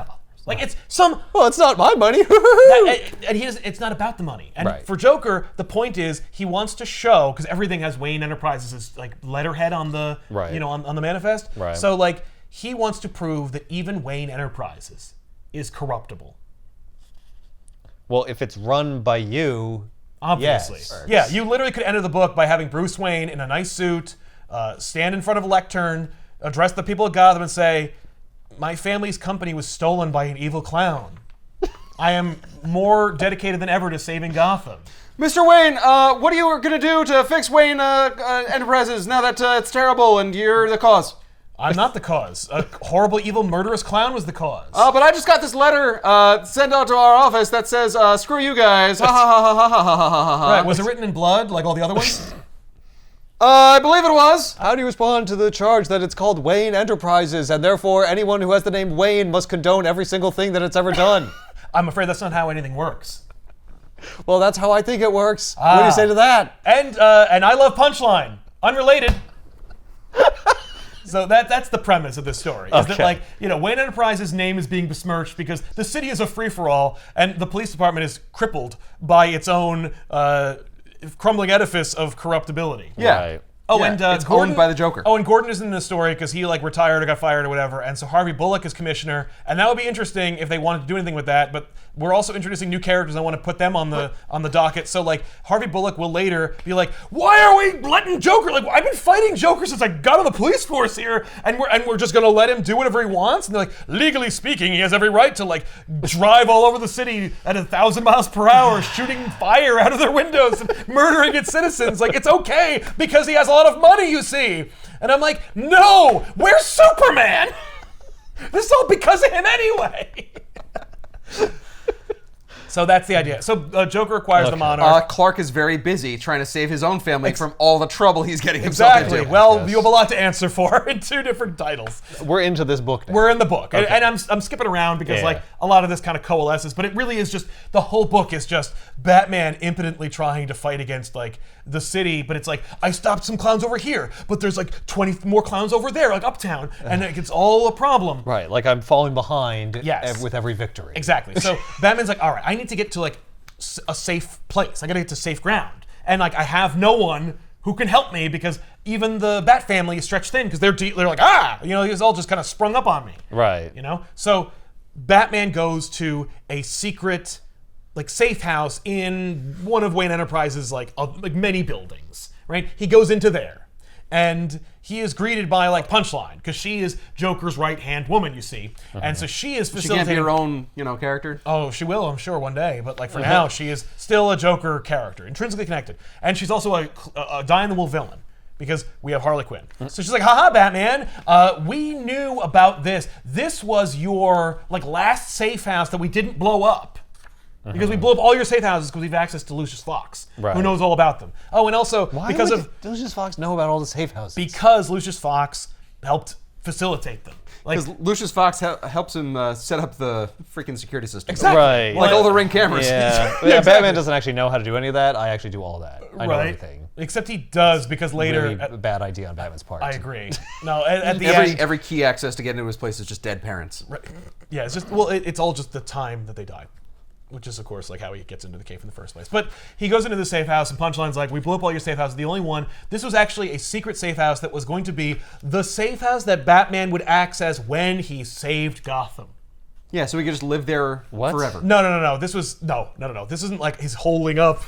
Like, it's some... Well, it's not my money. It's not about the money. And Right. for Joker, the point is he wants to show, because everything has Wayne Enterprises' like letterhead on the, on the manifest. Right. So, like, he wants to prove that even Wayne Enterprises is corruptible. Well, if it's run by you, Obviously. yes. Yeah, you literally could enter the book by having Bruce Wayne in a nice suit, stand in front of a lectern, address the people of Gotham and say, my family's company was stolen by an evil clown. I am more dedicated than ever to saving Gotham. Mr. Wayne, what are you going to do to fix Wayne Enterprises now that it's terrible and you're the cause? I'm not the cause. A horrible, evil, murderous clown was the cause. But I just got this letter sent out to our office that says, screw you guys. Ha ha ha ha ha ha ha ha. Right, was it written in blood like all the other ones? I believe it was. How do you respond to the charge that it's called Wayne Enterprises, and therefore anyone who has the name Wayne must condone every single thing that it's ever done? I'm afraid that's not how anything works. Well, that's how I think it works. What do you say to that? And I love PUNCHLINE. Unrelated. So that's the premise of this story. Is that, like, Wayne Enterprises' name is being besmirched because the city is a free-for-all and the police department is crippled by its own crumbling edifice of corruptibility. Yeah. Right. Oh, and it's Gordon owned by the Joker. Oh, and Gordon is in the story because he retired or got fired or whatever, and so Harvey Bullock is commissioner, and that would be interesting if they wanted to do anything with that. But we're also introducing new characters. I want to put them on the docket. So Harvey Bullock will later be like, "Why are we letting Joker? Like, I've been fighting Joker since I got on the police force here, and we're just gonna let him do whatever he wants." And they're like, legally speaking, he has every right to drive all over the city at 1,000 miles per hour, shooting fire out of their windows and murdering its citizens. Like, it's okay because he has a lot of money, you see. And I'm like, no, where's Superman? This is all because of him anyway. So that's the idea. So Joker acquires the Monarch. Clark is very busy trying to save his own family from all the trouble he's getting himself into. Exactly. Well, you have a lot to answer for in two different titles. We're into this book now. We're in the book. Okay. And I'm skipping around because a lot of this kind of coalesces, but it really is just, the whole book is just Batman impotently trying to fight against the city, but it's I stopped some clowns over here, but there's 20 more clowns over there, uptown, and it's all a problem. Right, I'm falling behind with every victory. Exactly. So Batman's all right, I need to get to a safe place. I gotta get to safe ground. And I have no one who can help me because even the Bat family is stretched thin because they're he's all just kind of sprung up on me. Right. So Batman goes to a secret safe house in one of Wayne Enterprises many buildings, right? He goes into there and he is greeted by PUNCHLINE because she is Joker's right-hand woman, you see. And so she is facilitating... She can't be her own, character? Oh, she will, I'm sure, one day. But for now, she is still a Joker character, intrinsically connected. And she's also a die-in-the-wool villain because we have Harley Quinn. So she's like, haha, Batman, we knew about this. This was your last safe house that we didn't blow up. Because we blew up all your safe houses because we have access to Lucius Fox, who knows all about them. Oh, and also because of Lucius Fox know about all the safe houses? Because Lucius Fox helped facilitate them. Because Lucius Fox helps him set up the freaking security system. Exactly. Right. Like all the Ring cameras. Yeah. Exactly. Batman doesn't actually know how to do any of that. I actually do all that. I know everything. Except he does, because later... Really bad idea on Batman's part. I agree. No, at the end... Every key access to get into his place is just dead parents. Right. Yeah, it's just... Well, it's all just the time that they died. Which is, of course, like how he gets into the cave in the first place. But he goes into the safe house, and Punchline's like, we blew up all your safe houses. The only one... This was actually a secret safe house that was going to be the safe house that Batman would access when he saved Gotham. Yeah, so he could just live there forever. No. This was... No. This isn't like he's holding up...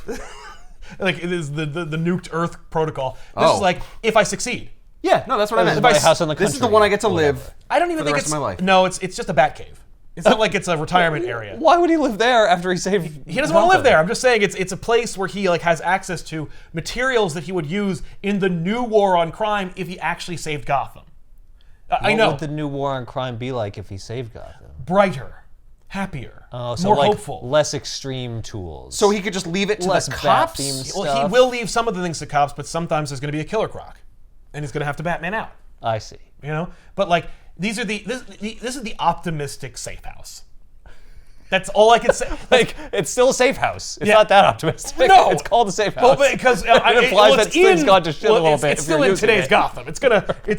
like, it is the nuked Earth protocol. This is like, if I succeed. Yeah, no, that's what I meant. My house in the country. This is the one I get to live I don't even for the think rest it's... of my life. No, it's just a bat cave. It's not like it's a retirement area. Why would he live there after he saved He doesn't want to live there. I'm just saying it's a place where he like has access to materials that he would use in the new war on crime if he actually saved Gotham. I know. What would the new war on crime be like if he saved Gotham? Brighter, happier, So more like hopeful. less extreme tools. So he could just leave it to Less the cops? bat-themed stuff. Well, he will leave some of the things to cops, but sometimes there's going to be a killer croc, and he's going to have to Batman out. I see. You know, but like this is the optimistic safe house. That's all I can say. Like, it's still a safe house. It's not that optimistic. No. It's called a safe house. Well, because it implies that thing's gone to shit a little bit. It's still in today's Gotham. It's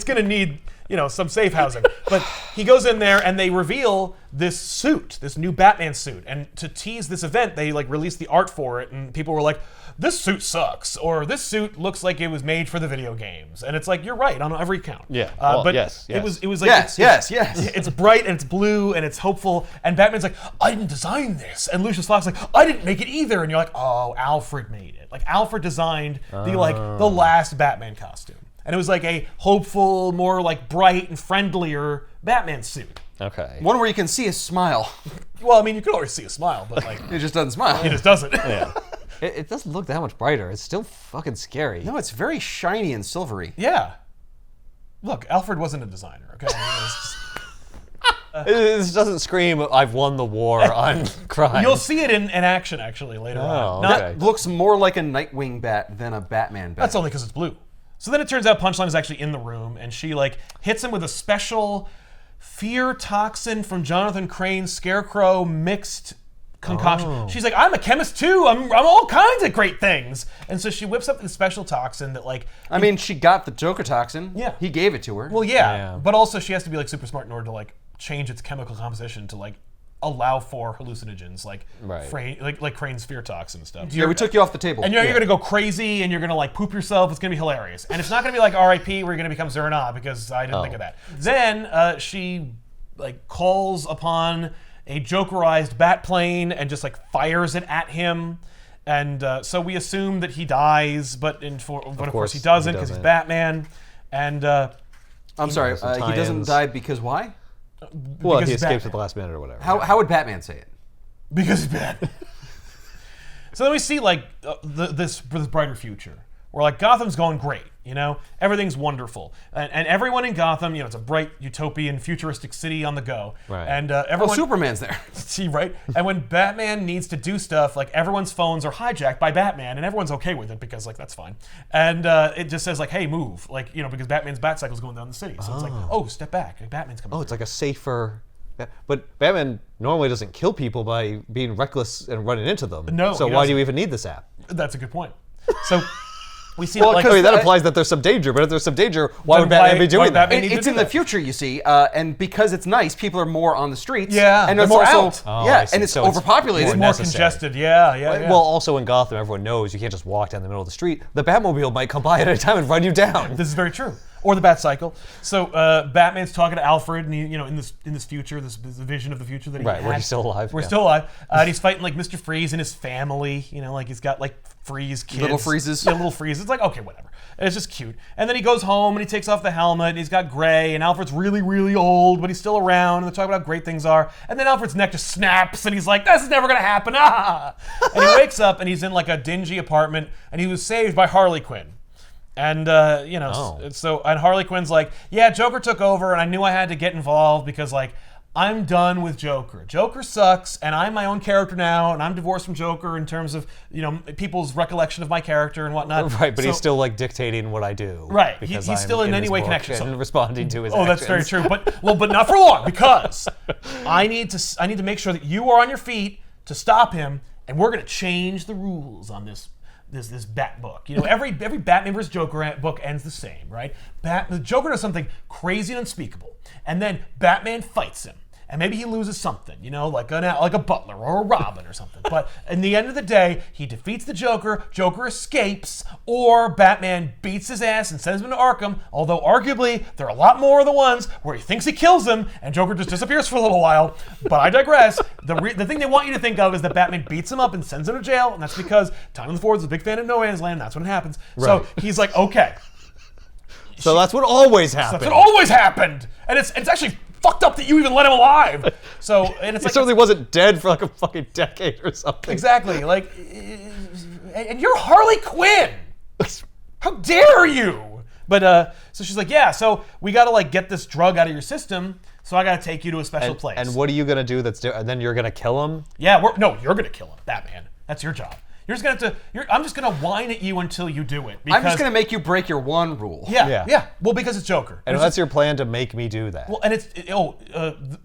gonna need some safe housing. But he goes in there and they reveal this suit, this new Batman suit, and to tease this event, they like released the art for it, and people were like, "This suit sucks," or "This suit looks like it was made for the video games," and it's like you're right on every count. Yeah. Well, but yes. it was like Yes. It's bright and it's blue and it's hopeful, and Batman's like, "I didn't design this," and Lucius Fox is like, "I didn't make it either," and you're like, "Oh, Alfred made it." Like Alfred designed the last Batman costume, and it was like a hopeful, more like bright and friendlier Batman suit. Okay. One where you can see his smile. Well, I mean, you could always see a smile, but like He just doesn't smile. he just doesn't. Yeah. It doesn't look that much brighter. It's still fucking scary. No, it's very shiny and silvery. Yeah. Look, Alfred wasn't a designer. Okay. This doesn't scream, I've won the war on crime. You'll see it in action actually later on. okay. That looks more like a Nightwing bat than a Batman bat. That's only because it's blue. So then it turns out Punchline is actually in the room, and she like hits him with a special fear toxin from Jonathan Crane's Scarecrow mixed concoction. She's like, I'm a chemist too. I'm all kinds of great things. And so she whips up this special toxin that like... I mean, she got the Joker toxin. Yeah. He gave it to her. Well, yeah. But also she has to be like super smart in order to like change its chemical composition to like allow for hallucinogens like like Crane's fear toxin and stuff. Yeah, we took you off the table. And you're going to go crazy and you're going to like poop yourself. It's going to be hilarious. And it's not going to be like R.I.P. where you're going to become Zerna because I didn't think of that. Then she like calls upon a Jokerized bat plane and just like fires it at him. And so we assume that he dies, but of course he doesn't because he's Batman. And I'm sorry, he doesn't die because why? Well, he escapes at the last minute or whatever. How would Batman say it? Because he's Batman. So then we see like this brighter future where like Gotham's going great, everything's wonderful, and everyone in Gotham, it's a bright utopian futuristic city on the go, right? And everyone, Superman's there. See, right? And when Batman needs to do stuff, like everyone's phones are hijacked by Batman, and everyone's okay with it because like that's fine, and it just says like, hey, move, like because Batman's Batcycle's going down the city, so it's like, oh, step back, like, Batman's coming. Oh, it's like a safer. But Batman normally doesn't kill people by being reckless and running into them. No. So why do you even need this app? That's a good point. So. We see that implies that there's some danger, but if there's some danger, why would Batman be doing that? It's in the future, you see, and because it's nice, people are more on the streets. Yeah, and they're more also, out. And it's overpopulated. It's more congested. Yeah. Well, also in Gotham, everyone knows you can't just walk down the middle of the street. The Batmobile might come by at any time and run you down. This is very true. Or the Batcycle. So Batman's talking to Alfred, and he, in this future, this vision of the future that he had. Where he's still alive. We're still alive. And he's fighting like Mr. Freeze and his family. Like he's got like Freeze kids. Little Freezes. Yeah, little Freeze. It's like, okay, whatever. And it's just cute. And then he goes home and he takes off the helmet and he's got gray, and Alfred's really, really old, but he's still around, and they're talking about how great things are. And then Alfred's neck just snaps and he's like, this is never gonna happen. Ah! And he wakes up and he's in like a dingy apartment, and he was saved by Harley Quinn. And so Harley Quinn's like, yeah, Joker took over, and I knew I had to get involved because like I'm done with Joker. Joker sucks, and I'm my own character now, and I'm divorced from Joker in terms of, people's recollection of my character and whatnot. Right, but he's still like dictating what I do. Right, he's still in any way connected. And responding to his actions. That's very true. But not for long, because I need to make sure that you are on your feet to stop him, and we're gonna change the rules on this Bat book. Every Batman vs. Joker book ends the same, right? The Joker does something crazy and unspeakable, and then Batman fights him. And maybe he loses something, like a butler or a Robin or something. But in the end of the day, he defeats the Joker, Joker escapes, or Batman beats his ass and sends him to Arkham, although arguably there are a lot more of the ones where he thinks he kills him and Joker just disappears for a little while. But I digress. The thing they want you to think of is that Batman beats him up and sends him to jail, and that's because Tynan Ford is a big fan of No Man's Land, and that's when it happens. Right. So he's like, okay. So that's what always happened. That's what always happened. And it's actually fucked up that you even let him alive. And it's he certainly wasn't dead for like a fucking decade or something. Exactly. And you're Harley Quinn. How dare you? But so she's like, yeah. So we gotta get this drug out of your system. So I gotta take you to a special place. And what are you gonna do? Then you're gonna kill him? Yeah. You're gonna kill him, Batman. That's your job. You're just gonna have to. I'm just gonna whine at you until you do it. I'm just gonna make you break your one rule. Yeah. Well, because it's Joker. And that's your plan to make me do that. Well, and it's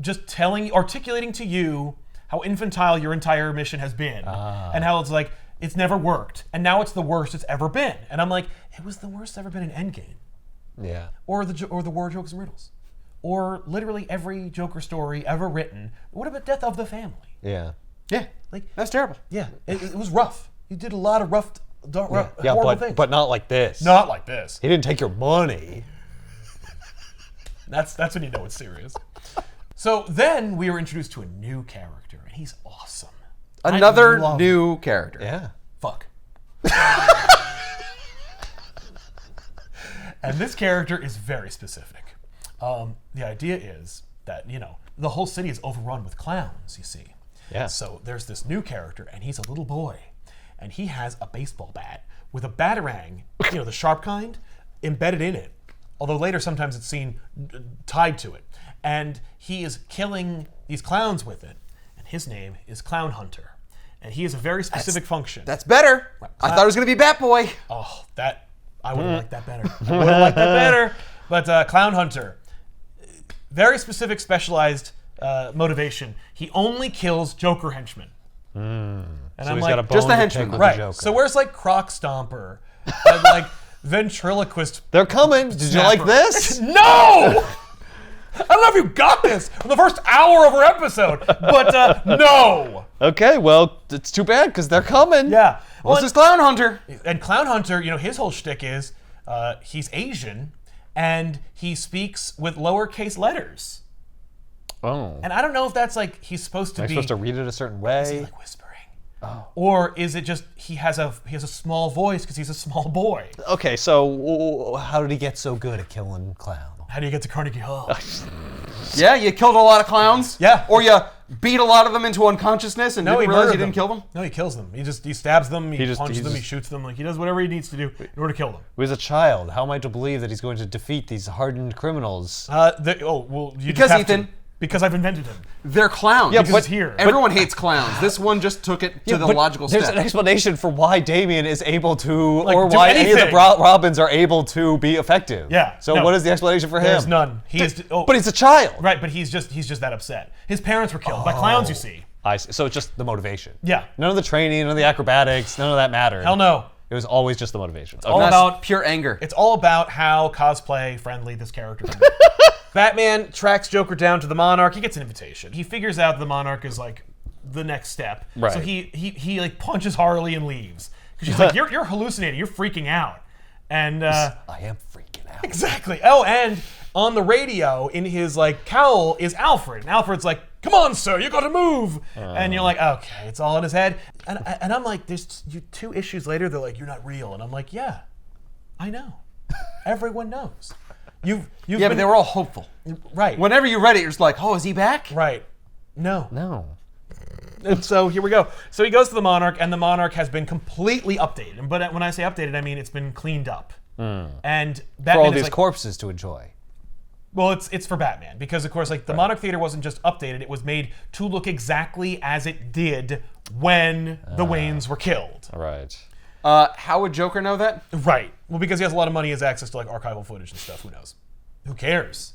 just articulating to you how infantile your entire mission has been, and how it's like it's never worked, and now it's the worst it's ever been. And I'm like, it was the worst it's ever been in Endgame. Yeah. Or the War of Jokes and Riddles, or literally every Joker story ever written. What about Death of the Family? Yeah. Yeah. That's terrible. Yeah. It was rough. You did a lot of horrible things. But not like this. Not like this. He didn't take your money. That's when you know it's serious. So then we were introduced to a new character, and he's awesome. Another new character. Yeah. Fuck. And this character is very specific. The idea is that, the whole city is overrun with clowns, you see. Yeah. So there's this new character, and he's a little boy. And he has a baseball bat with a batarang, the sharp kind, embedded in it. Although later sometimes it's seen tied to it. And he is killing these clowns with it. And his name is Clown Hunter. And he has a very specific function. That's better. I thought it was going to be Batboy. Oh, I would have liked that better. I would have liked that better. But Clown Hunter, very specific, specialized motivation. He only kills Joker henchmen. And so he's got a bone just the to henchman. pick with Right. the Joker. So where's Croc Stomper? And ventriloquist. They're coming. Did you like this? No! I don't know if you got this from the first hour of our episode, but no. Okay, well, it's too bad because they're coming. Yeah. Well, this is Clown Hunter. And Clown Hunter, his whole shtick is he's Asian and he speaks with lowercase letters. Oh. And I don't know if that's he's supposed to Am I supposed to read it a certain way? Is he whispering? Oh. Or is it just he has a small voice because he's a small boy? Okay, so how did he get so good at killing clowns? How do you get to Carnegie Hall? Yeah, you killed a lot of clowns. Yeah. Or you beat a lot of them into unconsciousness and didn't realize you didn't kill them. No, he kills them. He stabs them, he punches them, he shoots them. He does whatever he needs to do in order to kill them. He was a child. How am I to believe that he's going to defeat these hardened criminals? Because Ethan. Because I've invented him. They're clowns. Yeah, but here. Everyone hates clowns. This one just took it to the logical step. There's an explanation for why Damien is able to, or do why anything. any of the Robins are able to be effective. Yeah. So what is the explanation for him? There's none. But he's a child. Right, but he's just that upset. His parents were killed by clowns, you see. I see. So it's just the motivation. Yeah. None of the training, none of the acrobatics, none of that mattered. Hell no. It was always just the motivation. All about pure anger. It's all about how cosplay friendly this character is. Batman tracks Joker down to the Monarch. He gets an invitation. He figures out the Monarch is the next step. Right. So he punches Harley and leaves because she's like, you're hallucinating. You're freaking out. And I am freaking out. Exactly. Oh, and on the radio in his cowl is Alfred. And Alfred's like, "Come on, sir, you got to move." And you're like, "Okay, it's all in his head." And I'm like, "There's 2 issues later. They're like, you're not real." And I'm like, "Yeah, I know. Everyone knows." But they were all hopeful. Right. Whenever you read it, you're just like, "Oh, is he back?" Right. No. And so here we go. So he goes to the Monarch, and the Monarch has been completely updated. But when I say updated, I mean it's been cleaned up. And Batman for all these corpses to enjoy. Well, it's for Batman because, of course, like the Monarch Theater wasn't just updated; it was made to look exactly as it did when the Waynes were killed. Right. How would Joker know that? Right. Well, because he has a lot of money, he has access to like archival footage and stuff. Who knows? Who cares?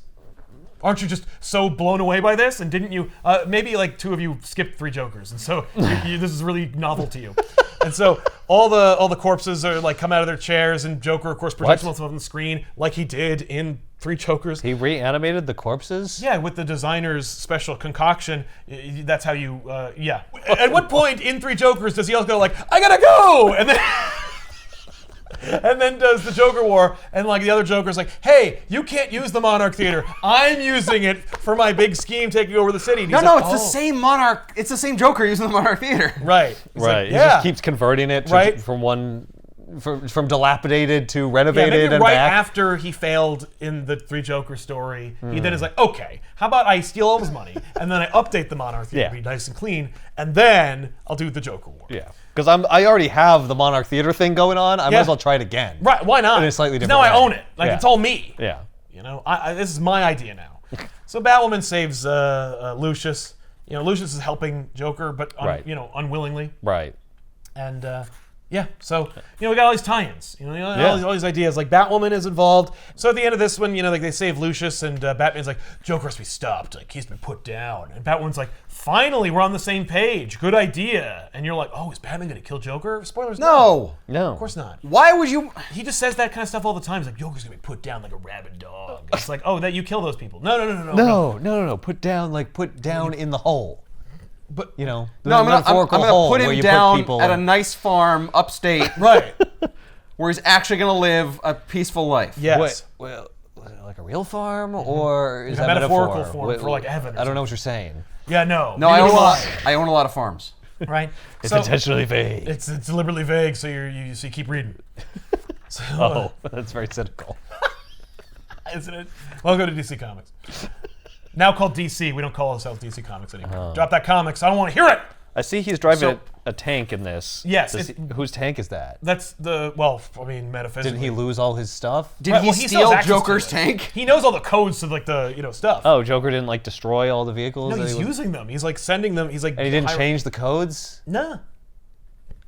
Aren't you just so blown away by this? And didn't you? Maybe like 2 of you skipped 3 Jokers, and so this is really novel to you. And so all the corpses are like come out of their chairs, and Joker, of course, projects himself on the screen like he did in 3 Jokers. He reanimated the corpses? Yeah, with the designer's special concoction. That's how you. Yeah. At what point in 3 Jokers does he also go like, "I gotta go," and then? And then does the Joker War, and like the other Joker's like, "Hey, you can't use the Monarch Theater. I'm using it for my big scheme taking over the city." And no, it's the same Monarch. It's the same Joker using the Monarch Theater. Right. Right. He just keeps converting it from dilapidated to renovated maybe and right back. After he failed in the 3 Joker story, he then is like, okay, how about I steal all his money and then I update the Monarch Theater to be nice and clean, and then I'll do the Joker War. Yeah. Because I already have the Monarch Theater thing going on. I might as well try it again. Right? Why not? In a slightly different now way. I own it. Like it's all me. Yeah. You know, this is my idea now. So Batwoman saves Lucius. You know, Lucius is helping Joker, but unwillingly. Right. And so we got all these tie-ins. All these ideas. Like Batwoman is involved. So at the end of this one, like they save Lucius, and Batman's like, Joker has to be stopped. Like he's been put down. And Batwoman's like, finally, we're on the same page. Good idea. And you're like, oh, is Batman gonna kill Joker? Spoilers. No. Of course not. Why would you? He just says that kind of stuff all the time. He's like, Joker's gonna be put down like a rabid dog. It's like, oh, that you kill those people. No. Put down in the hole. But I'm gonna put him down at a nice farm upstate, right, where he's actually gonna live a peaceful life. Yes. Well, like a real farm, or is a that metaphorical form for like heaven? I don't know what you're saying. Yeah, no. I own a lot of farms. Right. It's intentionally vague. It's deliberately vague, so you keep reading. So, that's very cynical, isn't it? Welcome to DC Comics. Now called DC. We don't call ourselves DC Comics anymore. Drop that comics. I don't want to hear it. I see he's driving a tank in this. Yes. Whose tank is that? That's metaphysically. Didn't he lose all his stuff? Did he steal Joker's tank? He knows all the codes to like the stuff. Oh, Joker didn't like destroy all the vehicles? No, he's using them. He's like sending them. He's like. And he didn't change the codes? Nah.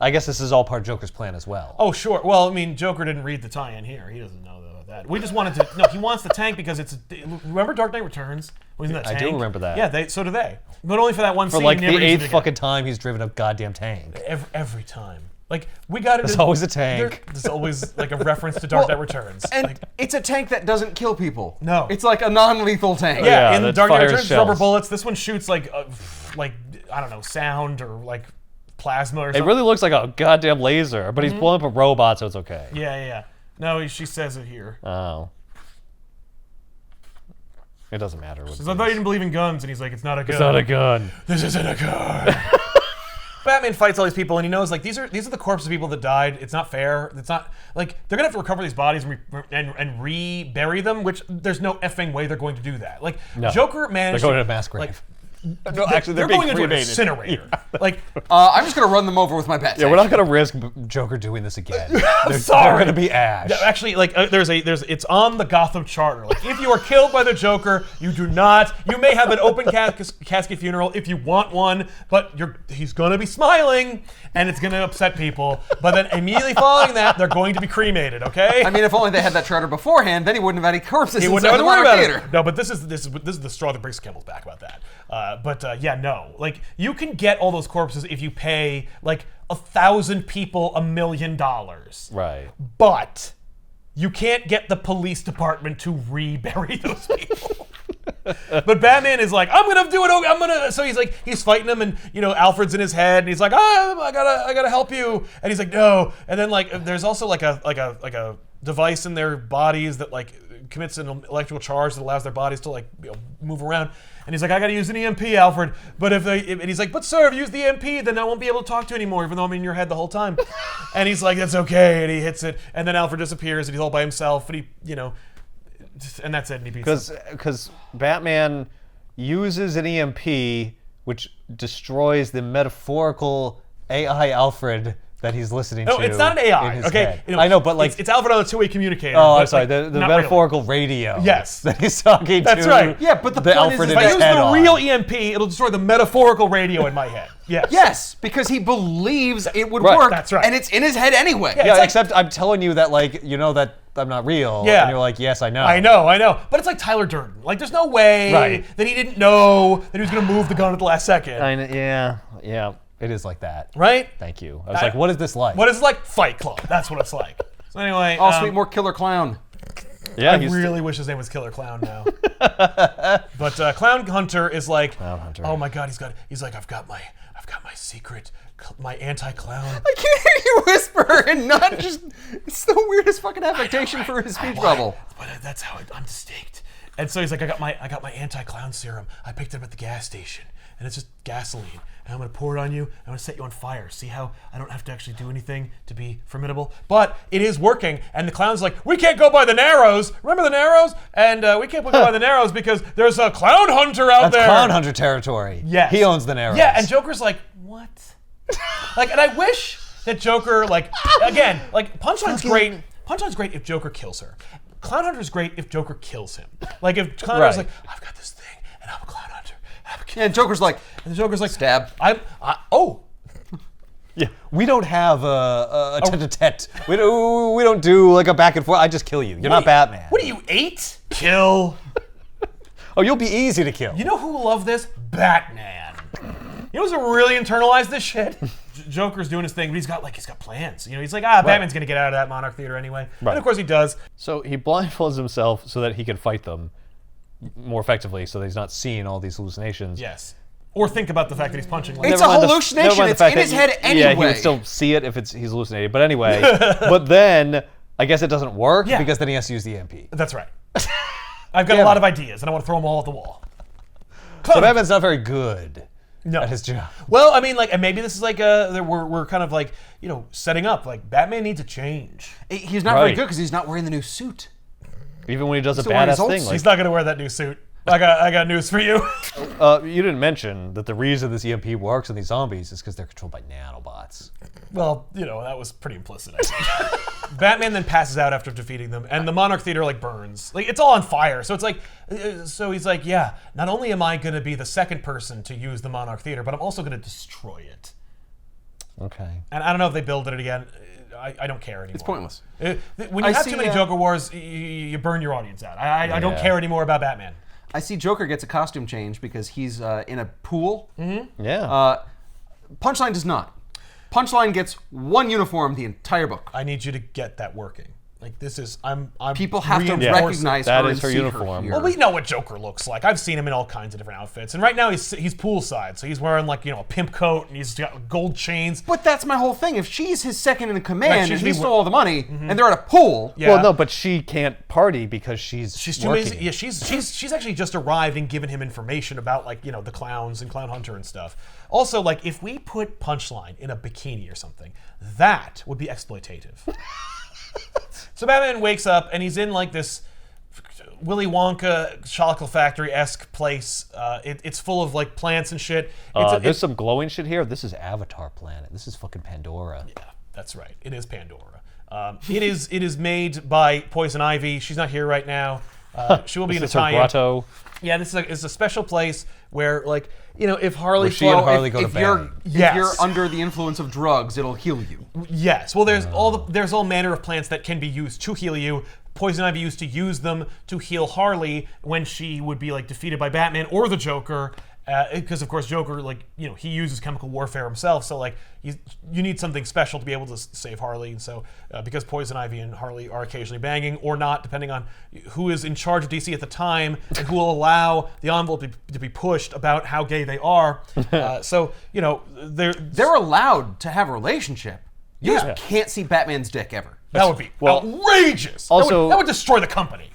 I guess this is all part of Joker's plan as well. Oh, sure. Well, I mean, Joker didn't read the tie-in here. He doesn't know that. We just wanted to. No, he wants the tank because it's. Remember Dark Knight Returns? When he's in that tank? I do remember that. Yeah, so do they. But only for that one scene. For like the 8th fucking time he's driven a goddamn tank. Every time. Like, we got it. There's always a tank. There's always like a reference to Dark Knight Returns. And it's a tank that doesn't kill people. No. It's like a non-lethal tank. Yeah, in Dark Knight Returns, rubber bullets. This one shoots like I don't know, sound or like plasma or something. It really looks like a goddamn laser, but he's blowing up a robot, so it's okay. Yeah. No, she says it here. Oh. It doesn't matter. She says, I thought you didn't believe in guns, and he's like, it's not a gun. It's not a gun. This isn't a gun. Batman fights all these people, and he knows like these are the corpses of people that died. It's not fair. It's not like they're gonna have to recover these bodies and re-bury them, which there's no effing way they're going to do that. Like Joker managed. They're going to a mass grave. No, actually, they're going into an incinerator. Yeah. Like, I'm just gonna run them over with my bat. Yeah, we're not gonna risk Joker doing this again. They're gonna be ash. Yeah, actually, like, it's on the Gotham Charter. Like, if you are killed by the Joker, you do not. You may have an open casket funeral if you want one, but he's gonna be smiling, and it's gonna upset people. But then immediately following that, they're going to be cremated. Okay. I mean, if only they had that charter beforehand, then he wouldn't have any corpses. He wouldn't have to worry about it. No, but this is the straw that breaks the camel's back about that. No. Like, you can get all those corpses if you pay, like, 1,000 people $1 million. Right. But you can't get the police department to re-bury those people. But Batman is like, I'm gonna do it. So he's fighting him, and Alfred's in his head, and he's like, I gotta help you, and he's like, no. And then there's also like a device in their bodies that commits an electrical charge that allows their bodies to move around. And he's like, I gotta use an EMP, Alfred. But and he's like, but sir, if you use the EMP, then I won't be able to talk to you anymore, even though I'm in your head the whole time. And he's like, that's okay. And he hits it, and then Alfred disappears, and he's all by himself, and and that's it. And he beats him. Because Batman uses an EMP, which destroys the metaphorical AI Alfred that he's listening No, to. it's not an AI. in his Okay, head. you know, I know, but like it's Alfred on a two-way communicator. oh, I'm but, sorry, like, the not metaphorical radio. Yes. that he's talking That's to. right. Yeah, but the point Alfred is in If I his use head the on. real EMP, it'll destroy the metaphorical radio in my head. Yes. Yes, because he believes it would Right. work. That's right. And it's in his head anyway. Yeah. Yeah, It's like- except I'm telling you that like you know that I'm not real. Yeah. And you're like, yes, I know. I know. But it's like Tyler Durden. Like, there's no way Right. that he didn't know that he was going to move the gun at the last second. Yeah. It is like that. Right? Thank you. I was like, what is this like? What is it like? Fight Club. That's what it's like. So anyway. Oh, sweet, more Killer Clown. Yeah, I really wish his name was Killer Clown now. But Clown Hunter is like, Clown Hunter. oh my God, he's like, I've got my secret, my anti-clown. I can't hear you whisper and not just. It's the weirdest fucking affectation for his speech bubble. But that's how I'm distinct. And so he's like, I got my anti-clown serum. I picked it up at the gas station, and it's just gasoline. And I'm gonna pour it on you. I'm gonna set you on fire. See how I don't have to actually do anything to be formidable, but it is working. And the clown's like, we can't go by the Narrows. Remember the Narrows? And we can't go by the Narrows because there's a clown hunter out That's there. Clown Hunter territory. Yes. He owns the Narrows. Yeah, and Joker's like, what? Like, and I wish that Joker, like, again, like, Punchline's great. Punchline's great if Joker kills her. Clown Hunter's great if Joker kills him. Like, if Clown Hunter's like, I've got this thing, and I'm a clown hunter. And Joker's like, stab. Oh. Yeah, we don't have a tete-a-tete. We don't do like a back and forth. I just kill you. You're not Batman. What are you, 8? Kill. Oh, you'll be easy to kill. You know who will love this? Batman. You know who's really internalized this shit? Joker's doing his thing, but he's got plans. You know, he's like, Batman's gonna get out of that Monarch Theater anyway. Right. And of course he does. So he blindfolds himself so that he can fight them more effectively, so that he's not seeing all these hallucinations. Yes. Or think about the fact that he's punching. It's a hallucination. It's in his head anyway. Yeah, he would still see it if he's hallucinating. But anyway, but then I guess it doesn't work because then he has to use the EMP. That's right. I've got a lot of ideas, and I want to throw them all at the wall. So Batman's not very good at his job. Well, I mean, like, and maybe this is like we're kind of like, you know, setting up. Like, Batman needs a change. He's not very good because he's not wearing the new suit. Even when he does a badass thing, like, he's not gonna wear that new suit. I got news for you. You didn't mention that the reason this EMP works on these zombies is because they're controlled by nanobots. Well, you know, that was pretty implicit, I think. Batman then passes out after defeating them, and the Monarch Theater, like, burns. Like, it's all on fire. So it's like, so he's like, yeah, not only am I gonna be the second person to use the Monarch Theater, but I'm also gonna destroy it. Okay. And I don't know if they build it again. I don't care anymore. It's pointless. When you have too many Joker Wars, you burn your audience out. I don't care anymore about Batman. I see Joker gets a costume change because he's in a pool. Mm-hmm. Yeah. Punchline does not. Punchline gets one uniform the entire book. I need you to get that working. Like, this is, I'm People have to recognize that her is and her see uniform. her here. Well, we know what Joker looks like. I've seen him in all kinds of different outfits. And right now he's poolside, so he's wearing, like, you know, a pimp coat, and he's got gold chains. But that's my whole thing. If she's his second in command and he stole all the money, Mm-hmm. and they're at a pool. Yeah. Well, no, but she can't party because she's too working. busy. Yeah, she's actually just arrived and given him information about, like, you know, the clowns and Clown Hunter and stuff. Also, like, if we put Punchline in a bikini or something, that would be exploitative. So Batman wakes up and he's in, like, this Willy Wonka chocolate factory-esque place. It's full of, like, plants and shit. There's some glowing shit here. This is Avatar Planet. This is fucking Pandora. Yeah, that's right. It is Pandora. It is made by Poison Ivy. She's not here right now. She will be in a tie-in. Grotto. Yeah, this is a special place where, like, you know, if Harley... She and Harley go to if bed. you're under the influence of drugs, it'll heal you. Yes. Well, there's all manner of plants that can be used to heal you. Poison Ivy used to use them to heal Harley when she would be, like, defeated by Batman or the Joker. Because, of course, Joker, like, you know, he uses chemical warfare himself. So, like, you need something special to be able to save Harley. And so, because Poison Ivy and Harley are occasionally banging or not, depending on who is in charge of DC at the time and who will allow the envelope to be pushed about how gay they are. So, you know, They're allowed to have a relationship. You just can't see Batman's dick ever. That would be outrageous. Also, that would destroy the company.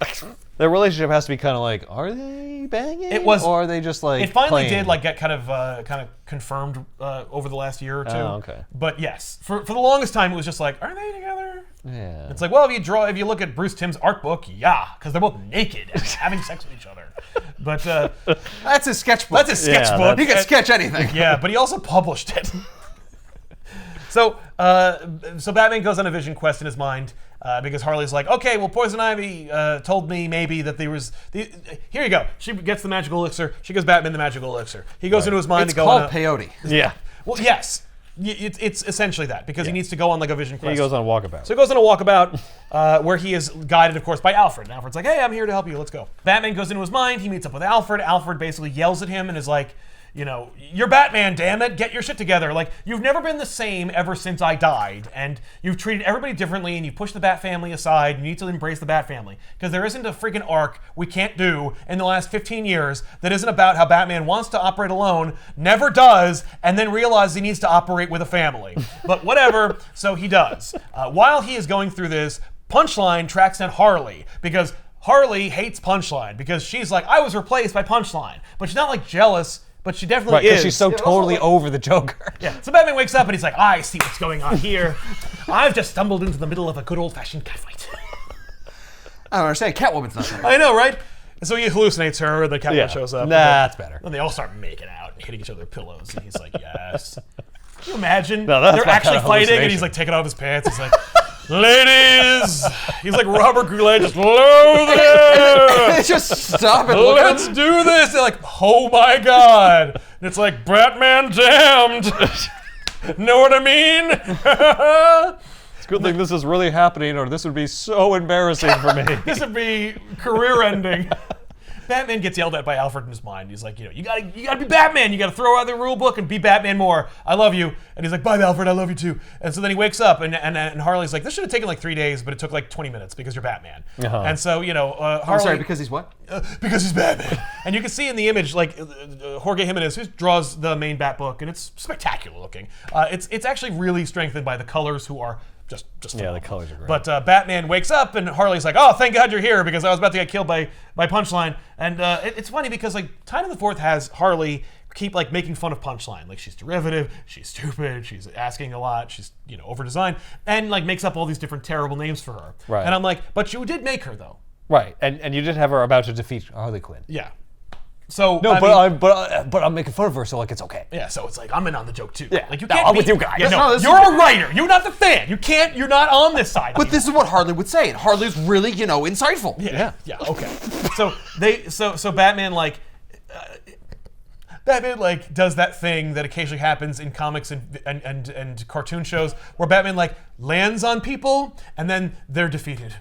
Their relationship has to be kind of like, are they banging? It was, or are they just like? It finally playing? did like get kind of confirmed over the last year or two. Oh, okay. But yes, for the longest time it was just like, are they together? Yeah. It's like, well, if you look at Bruce Timm's art book, yeah, because they're both naked and having sex with each other. But that's his sketchbook. That's his sketchbook. He can sketch anything. Yeah, but he also published it. So So Batman goes on a vision quest in his mind because Harley's like, okay, well, Poison Ivy told me maybe that there was... Here you go. She gets the magical elixir. She gives Batman the magical elixir. He goes into his mind to go on It's called peyote. Yeah. Well, yes. It's essentially that, because he needs to go on like a vision quest. He goes on a walkabout. So he goes on a walkabout where he is guided, of course, by Alfred. And Alfred's like, hey, I'm here to help you. Let's go. Batman goes into his mind. He meets up with Alfred. Alfred basically yells at him and is like, you know, you're Batman, damn it. Get your shit together. Like, you've never been the same ever since I died. And you've treated everybody differently, and you pushed the Bat family aside. You need to embrace the Bat family. Because there isn't a freaking arc we can't do in the last 15 years that isn't about how Batman wants to operate alone, never does, and then realizes he needs to operate with a family. But whatever, so he does. While he is going through this, Punchline tracks down Harley, because Harley hates Punchline, because she's like, I was replaced by Punchline. But she's not like jealous, but she definitely is. Because she's so totally over the Joker. Yeah. So Batman wakes up and he's like, I see what's going on here. I've just stumbled into the middle of a good old-fashioned catfight. I don't understand. Catwoman's not there. I know, right? And so he hallucinates her, and the Catwoman shows up. That's better. And they all start making out and hitting each other with pillows. And he's like, yes. Can you imagine? No, that's they're my actually kind of fighting, and he's like taking off his pants. He's like, ladies! He's like Robert Goulet, just hello there! Just stop it. Let's do this! They're like, oh my god! And it's like, Batman damned! Know what I mean? It's a good thing this is really happening, or this would be so embarrassing for me. This would be career-ending. Batman gets yelled at by Alfred in his mind. He's like, you know, you gotta be Batman. You gotta throw out the rule book and be Batman more. I love you. And he's like, bye, Alfred. I love you too. And so then he wakes up, and Harley's like, this should have taken like 3 days, but it took like 20 minutes because you're Batman. And so, you know, Harley. I'm sorry, because he's what? Because he's Batman. And you can see in the image, like Jorge Jimenez, who draws the main Bat book, and it's spectacular looking. It's actually really strengthened by the colors, who are just yeah, the colors are great. But Batman wakes up, and Harley's like, oh, thank God you're here, because I was about to get killed by Punchline. And it's funny because like Time of the Fourth has Harley keep like making fun of Punchline. Like, she's derivative, she's stupid, she's asking a lot, she's, you know, over-designed, and like makes up all these different terrible names for her. Right. And I'm like, but you did make her though. Right, and you did have her about to defeat Harley Quinn. Yeah. So no, but I'm making fun of her, so like it's okay. Yeah, so it's like I'm in on the joke too. Yeah, like you no, can't. I'm with you guys. Yeah, no, this you're a writer. You're not the fan. You can't. You're not on this side. But this is what Harley would say, and Harley's really, you know, insightful. Yeah. Okay. So Batman Batman like does that thing that occasionally happens in comics and cartoon shows where Batman like lands on people and then they're defeated.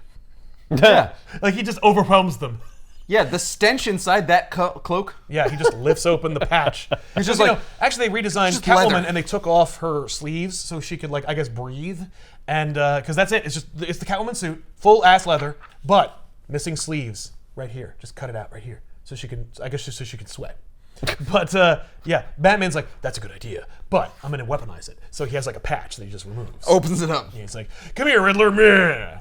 Yeah. Like he just overwhelms them. Yeah, the stench inside that cloak. Yeah, he just lifts open the patch. He's just like, actually, they redesigned Catwoman and they took off her sleeves so she could, like, I guess, breathe. And because that's it. It's the Catwoman suit, full ass leather, but missing sleeves right here. Just cut it out right here so she can, I guess, just so she can sweat. But yeah, Batman's like, that's a good idea, but I'm gonna weaponize it. So he has like a patch that he just removes. Opens it up. And he's like, come here, Riddler, meh.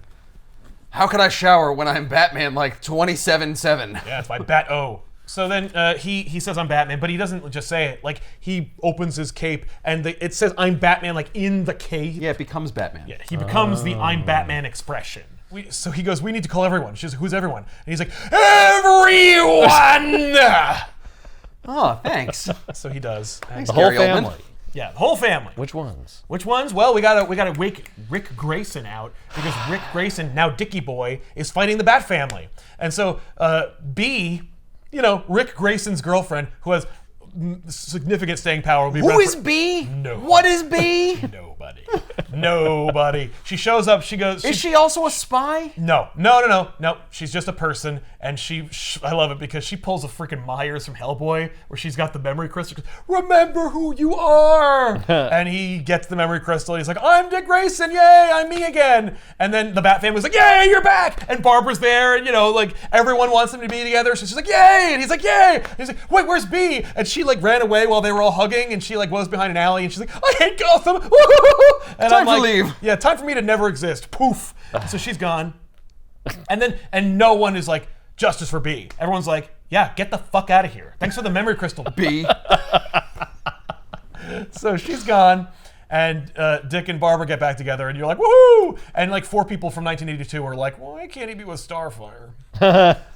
How can I shower when I'm Batman like 27/7? Yeah, it's my Bat-O. So then he says I'm Batman, but he doesn't just say it. Like, he opens his cape and it says I'm Batman like in the cape. Yeah, it becomes Batman. Yeah, he becomes the I'm Batman expression. So he goes, we need to call everyone. She's like, who's everyone? And he's like, everyone! Oh, thanks. So he does. Thanks, the whole Gary family. Oldman. Yeah, the whole family. Which ones? Which ones? Well, we gotta wake Rick Grayson out because Rick Grayson, now Dickie Boy, is fighting the Bat family. And so B, you know, Rick Grayson's girlfriend, who has significant staying power, will be Who is B? No. What is B? Nobody. She shows up. She goes. Is she also a spy? No. She's just a person, and I love it because she pulls a freaking Myers from Hellboy, where she's got the memory crystal. She goes, remember who you are, and he gets the memory crystal. And he's like, I'm Dick Grayson, yay, I'm me again. And then the Bat family's like, yay, you're back. And Barbara's there, and you know, like everyone wants them to be together. So she's like, yay, and he's like, yay. And he's like, wait, where's B? And she like ran away while they were all hugging, and she like was behind an alley, and she's like, I hate Gotham. And Time to leave. Yeah, time for me to never exist. Poof. So she's gone. And no one is like, justice for B. Everyone's like, yeah, get the fuck out of here. Thanks for the memory crystal, B. So she's gone, and Dick and Barbara get back together, and you're like, woohoo! And like 4 people from 1982 are like, why can't he be with Starfire?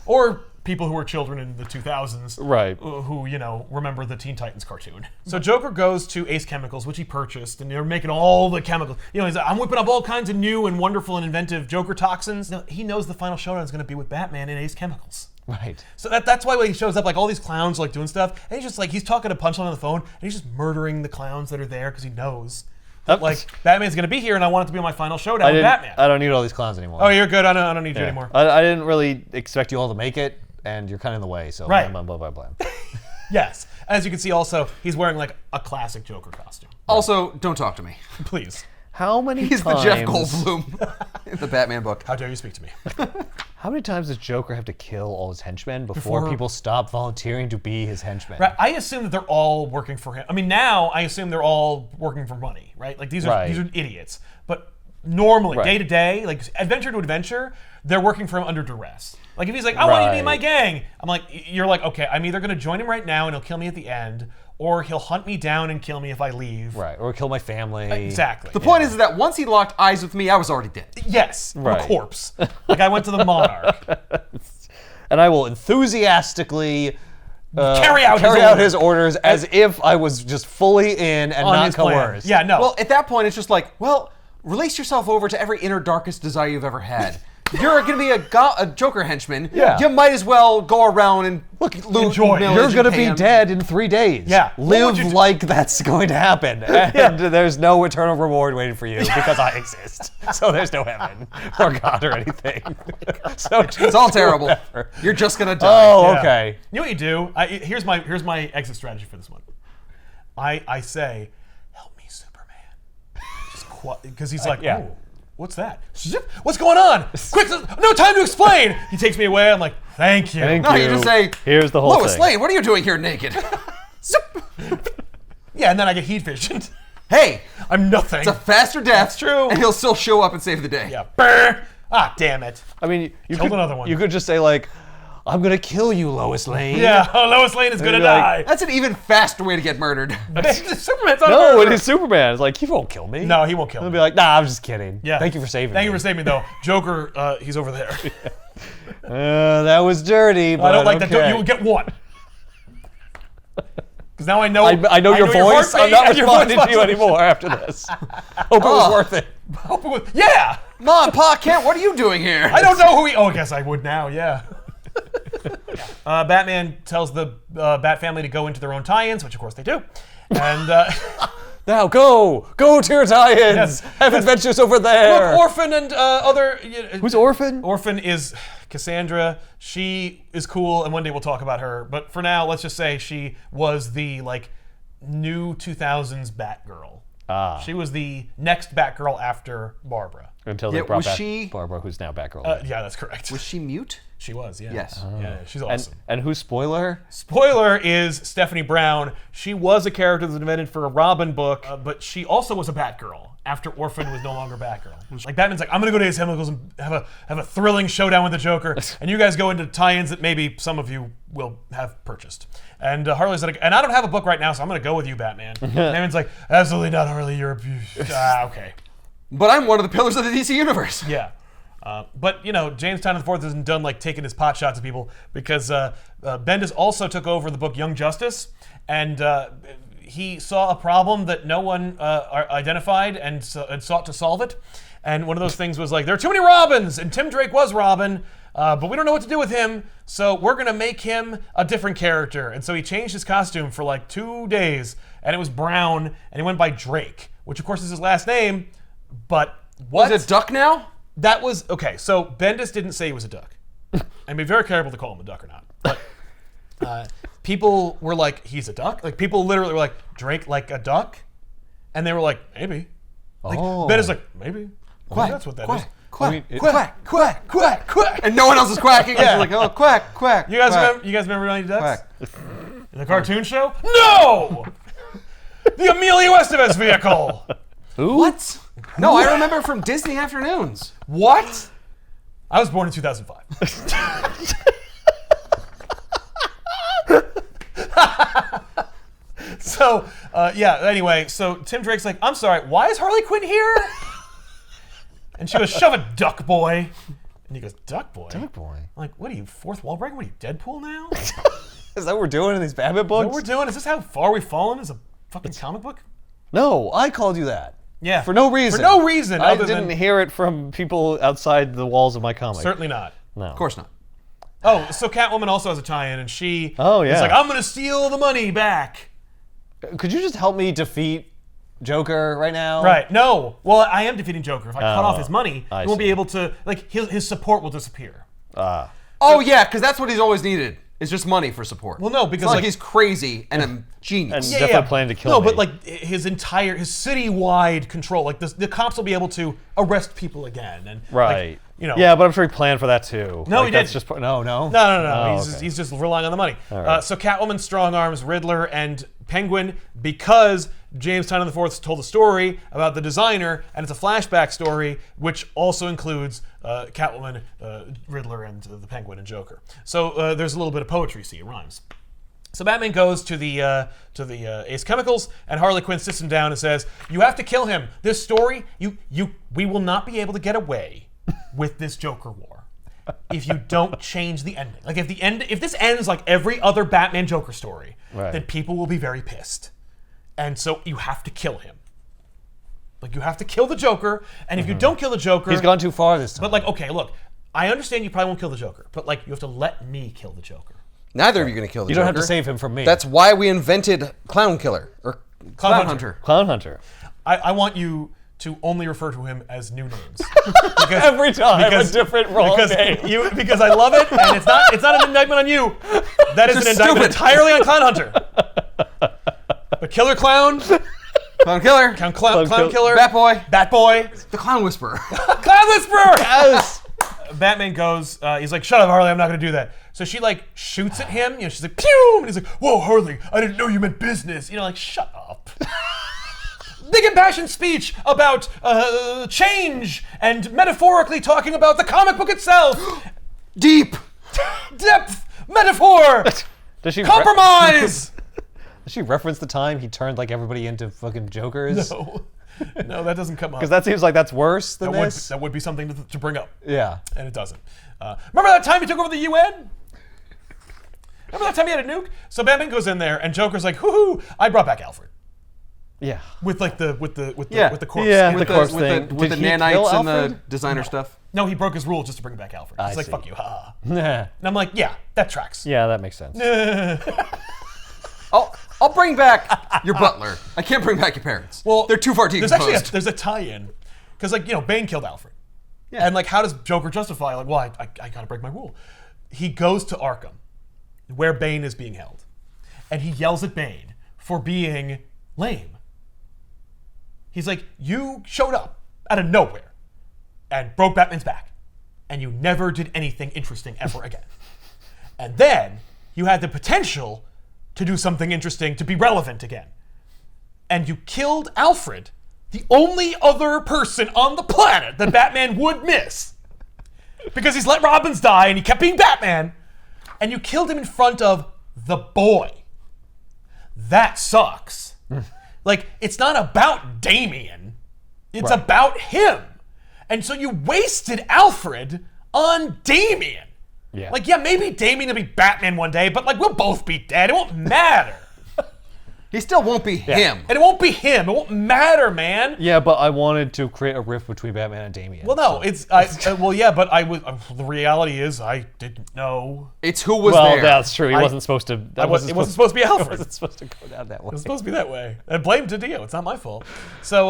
Or people who were children in the 2000s, Right. who, remember the Teen Titans cartoon. So Joker goes to Ace Chemicals, which he purchased, and they're making all the chemicals. He's like, I'm whipping up all kinds of new and wonderful and inventive Joker toxins. Now, he knows the final showdown is going to be with Batman and Ace Chemicals. Right. So that's why when he shows up, like all these clowns like doing stuff, and he's just like, he's talking to Punchline on the phone, and he's just murdering the clowns that are there because he knows that like Batman's gonna be here, and I want it to be my final showdown with Batman. I don't need all these clowns anymore. Oh, you're good. I don't need you anymore. I didn't really expect you all to make it, and you're kind of in the way, so Right. I'm above my plan. Yes. As you can see, also he's wearing like a classic Joker costume. Also, don't talk to me. Please. How many He's times... the Jeff Goldblum in the Batman book. How dare you speak to me? How many times does Joker have to kill all his henchmen before people stop volunteering to be his henchmen? Right. I assume that they're all working for him. I mean, now I assume they're all working for money, right? Like these are idiots. But normally, day to day, like adventure to adventure, they're working for him under duress. Like if he's like, I want you to be in my gang, I'm like, you're like, okay, I'm either gonna join him right now and he'll kill me at the end, or he'll hunt me down and kill me if I leave. Right, or kill my family. Exactly. The point is that once he locked eyes with me, I was already dead. Yes, I'm a corpse. Like I went to the Monarch. And I will enthusiastically carry out his orders as if I was just fully in and not coerced. Yeah, no. Well, at that point, it's just like, well, release yourself over to every inner darkest desire you've ever had. You're going to be a Joker henchman. Yeah. You might as well go around and enjoy. You're going to be dead in 3 days. Yeah. Live like that's going to happen. And there's no eternal reward waiting for you because I exist. So there's no heaven or God or anything. So it's all terrible. You're just going to die. Oh, okay. You know what you do? Here's my exit strategy for this one. I say, help me, Superman. Because he's like, oh. What's that? What's going on? Quick, no time to explain. He takes me away. I'm like, thank you. Thank no, you. you just say, here's the whole Lois thing. Lane, what are you doing here naked? Yeah, and then I get heat visioned. Hey, I'm nothing. It's a faster death. That's true. And he'll still show up and save the day. Yeah. Brr. Ah, damn it. I mean, you Killed could, another one. You could just say like, I'm going to kill you, Lois Lane. Yeah, Lois Lane is going to die. That's an even faster way to get murdered. Superman's not No, murderer. it is Superman. It's like, he won't kill me. No, he won't kill me. He'll be like, nah, I'm just kidding. Yeah. Thank you for saving me. Thank you for saving me, though. Joker, he's over there. That was dirty, but I don't like okay. that. You would get one. Because now I know. I know your voice. I'm not responding to you anymore after this. Hope it was worth it. Hope it was. Yeah. Mom, Pa, Kent, what are you doing here? I don't know who he. Oh, I guess I would now. Yeah. Batman tells the Bat family to go into their own tie-ins, which of course they do, and now go to your tie-ins. Have adventures over there. Look, Orphan and other. Who's Orphan? Orphan is Cassandra. She is cool, and one day we'll talk about her. But for now, let's just say she was the new 2000s Batgirl. She was the next Batgirl after Barbara. Until they brought back Barbara, who's now Batgirl. Yeah, that's correct. Was she mute? She was, yeah. Yes. Yeah, she's awesome. And who's Spoiler? Spoiler is Stephanie Brown. She was a character that was invented for a Robin book, but she also was a Batgirl after Orphan was no longer Batgirl. Like Batman's like, I'm gonna go to Ace Chemicals and have a thrilling showdown with the Joker, and you guys go into tie-ins that maybe some of you will have purchased. And Harley's like, and I don't have a book right now, so I'm gonna go with you, Batman. Batman's like, absolutely not, Harley. You're okay. But I'm one of the pillars of the DC universe. Yeah. But, James Tynion IV isn't done taking his pot shots at people because Bendis also took over the book Young Justice, and he saw a problem that no one identified and sought to solve it. And one of those things was like, there are too many Robins, and Tim Drake was Robin, but we don't know what to do with him, so we're going to make him a different character. And so he changed his costume for 2 days, and it was brown, and he went by Drake, which of course is his last name, but what? Is it Duck now? That was, okay, so Bendis didn't say he was a duck. And be very careful to call him a duck or not. But people were like, he's a duck? People literally were like, Drake like a duck? And they were like, maybe. Bendis like, maybe. Quack, that's what that quack, is. Quack, quack, quack, quack, quack. And no one else is quacking. Yeah. You're like, oh, quack, quack. You guys quack, remember Mighty Ducks? quack. In the cartoon show? No! The Emilio Estevez vehicle! Who? What? No, I remember from Disney Afternoons. What? I was born in 2005. So, anyway, so Tim Drake's like, I'm sorry, why is Harley Quinn here? And she goes, shove it, duck boy. And he goes, Duck Boy? Duck Boy. I'm like, what are you, fourth wall breaker? What are you, Deadpool now? Is that what we're doing in these Batman books? Is that what we're doing? Is this how far we've fallen as a fucking comic book? No, I called you that. Yeah. For no reason. For no reason. I didn't hear it from people outside the walls of my comic. Certainly not. No. Of course not. Oh, so Catwoman also has a tie-in, and she is yeah. like, I'm going to steal the money back. Could you just help me defeat Joker right now? Right. No. Well, I am defeating Joker. If I cut off his money, he won't see. be able to, like, his support will disappear. Oh, yeah, because that's what he's always needed. It's just money for support. Well, no, because it's like he's crazy and a genius. And definitely planning to kill me. No, but like his city-wide control, like the cops will be able to arrest people again, and right. Like, Yeah, but I'm sure he planned for that too. No, like, he that's didn't. Just no. Oh, he's just relying on the money. Right. So Catwoman strong arms Riddler and Penguin because James Tynion IV told a story about the designer, and it's a flashback story, which also includes Catwoman, Riddler, and the Penguin and Joker. So there's a little bit of poetry. See, it rhymes. So Batman goes to the Ace Chemicals, and Harley Quinn sits him down and says, "You have to kill him. This story, we will not be able to get away with this Joker war if you don't change the ending. Like if this ends like every other Batman Joker story, then people will be very pissed. And so you have to kill him. Like you have to kill the Joker, and if you don't kill the Joker, he's gone too far this time. But like, okay, look, I understand you probably won't kill the Joker, but like you have to let me kill the Joker. Neither of you are going to kill the Joker. You don't have to save him from me. That's why we invented Clown Killer or Clown Hunter. Clown Hunter. I want you to only refer to him as new names. Every time a different wrong name. Because I love it, and it's not an indictment on you. That is an indictment entirely on Clown Hunter. But Killer Clown, Clown Killer, Clown Killer, Bat Boy, the Clown Whisperer. Clown Whisperer. Yes. Batman goes, he's like, "Shut up, Harley, I'm not going to do that." So she like shoots at him, she's like, "Pew!" And he's like, "Whoa, Harley, I didn't know you meant business." Like, shut up. Big impassioned speech about change and metaphorically talking about the comic book itself. Deep. Depth. Metaphor. Does she compromise. Does she reference the time he turned like everybody into fucking Jokers? No, that doesn't come up. Because that seems like that's worse than this. That would be something to bring up. Yeah. And it doesn't. Remember that time he took over the UN? Remember that time he had a nuke? So Batman goes in there, and Joker's like, "Hoo-hoo, I brought back Alfred." Yeah. With the corpse. Yeah, with the corpse thing. With the nanites and the designer stuff. No, he broke his rule just to bring back Alfred. He's like, "Fuck you, ha." Nah. And I'm like, yeah, that tracks. Yeah, that makes sense. I'll bring back your butler. I can't bring back your parents. Well, they're too far decomposed. There's a tie-in. Because, like, Bane killed Alfred. Yeah. And, like, how does Joker justify, like, well, I gotta break my rule? He goes to Arkham, where Bane is being held. And he yells at Bane for being lame. He's like, "You showed up out of nowhere and broke Batman's back. And you never did anything interesting ever again. And then you had the potential to do something interesting, to be relevant again. And you killed Alfred, the only other person on the planet that Batman would miss. Because he's let Robins die and he kept being Batman. And you killed him in front of the boy. That sucks." Like, it's not about Damian. It's about him. And so you wasted Alfred on Damian. Yeah. Like, yeah, maybe Damian will be Batman one day, but, like, we'll both be dead. It won't matter. He still won't be him. And it won't be him. It won't matter, man. Yeah, but I wanted to create a rift between Batman and Damian. Well, no, well, yeah, but the reality is I didn't know. It's who was there. Well, that's true. He wasn't supposed to. It wasn't supposed to be Alfred. It wasn't supposed to go down that way. It was supposed to be that way. And blame Didio. It's not my fault. So,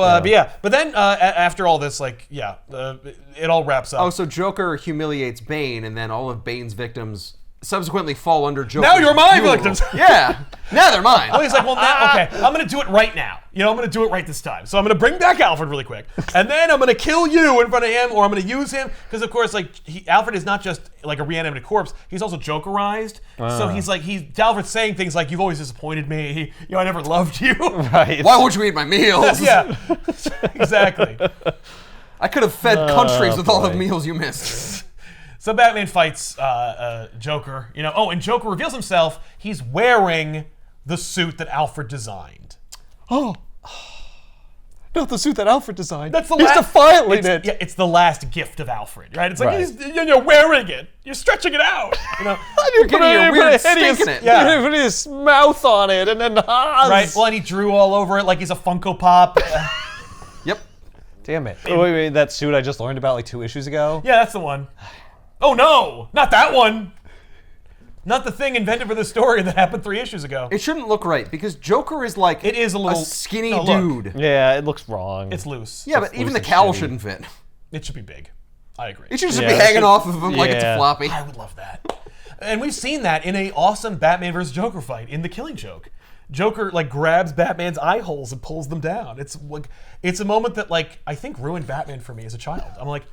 but then after all this, like, it all wraps up. Oh, so Joker humiliates Bane, and then all of Bane's victims subsequently fall under Joker. Now you're my victims. Yeah. Now they're mine. Well, he's like, well, now, okay, I'm going to do it right now. I'm going to do it right this time. So I'm going to bring back Alfred really quick. And then I'm going to kill you in front of him, or I'm going to use him. Because, of course, like, Alfred is not just, like, a reanimated corpse. He's also Jokerized. So he's like, Alfred's saying things like, "You've always disappointed me. I never loved you." Right. Why won't you eat my meals? Yeah. Exactly. I could have fed countries with all the meals you missed. So Batman fights Joker, and Joker reveals himself. He's wearing the suit that Alfred designed. Oh. Not the suit that Alfred designed. That's the He's last. defiling it. Yeah, it's the last gift of Alfred, right? It's like you're wearing it. You're stretching it out. You know, you're getting your weird stink in it. Yeah, put his mouth on it, and then right. Well, and he drew all over it like he's a Funko Pop. Yep. Damn it. Wait, that suit I just learned about like 2 issues ago? Yeah, that's the one. Oh no, not that one. Not the thing invented for the story that happened 3 issues ago. It shouldn't look right because Joker is like it is a little skinny dude. Yeah, it looks wrong. It's loose. Yeah, but even the cowl shouldn't fit. It should be big. I agree. It should just be hanging off of him like it's a floppy. I would love that. And we've seen that in an awesome Batman vs. Joker fight in The Killing Joke. Joker like grabs Batman's eye holes and pulls them down. It's like it's a moment that like I think ruined Batman for me as a child. I'm like,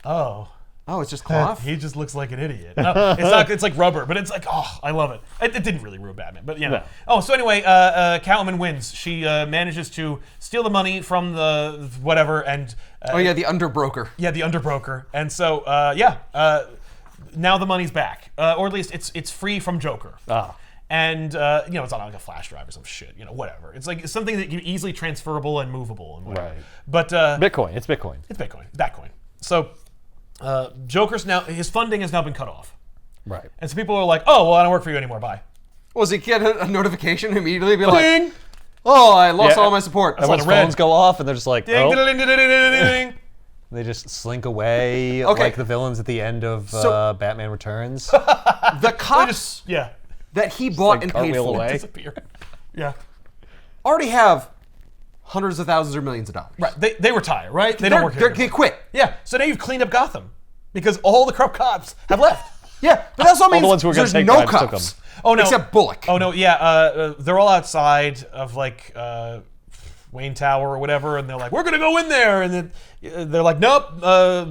oh. Oh, it's just cloth? He just looks like an idiot. No, it's not. It's like rubber, but it's like, oh, I love it. It didn't really ruin Batman, but yeah. No. Oh, so anyway, Catwoman wins. She manages to steal the money from the whatever and. The underbroker. Yeah, the underbroker, and so now the money's back, or at least it's free from Joker. And it's on like a flash drive or some shit. Whatever. It's like something that you easily transferable and movable and whatever. Right. But Bitcoin. It's Bitcoin. It's Bitcoin. That coin. So. Joker's now, his funding has now been cut off. Right. And so people are like, oh, well, I don't work for you anymore, bye. Was he get a notification immediately? Be Ding! Like, oh, I lost all my support. Everyone's phones go off and they're just like, ding, ding, ding, ding, ding, ding. They just slink away like the villains at the end of Batman Returns. The cops that he bought and paid for disappear. Yeah. Already have hundreds of thousands or millions of dollars. Right. They retire, right? They don't work here. They quit. Yeah. So now you've cleaned up Gotham because all the corrupt cops have left. Yeah, but that's what means the ones who were there's take no bribes took cops. them. Oh no. Except Bullock. Oh no, yeah. They're all outside of like Wayne Tower or whatever, and they're like, we're gonna go in there, and then they're like, nope.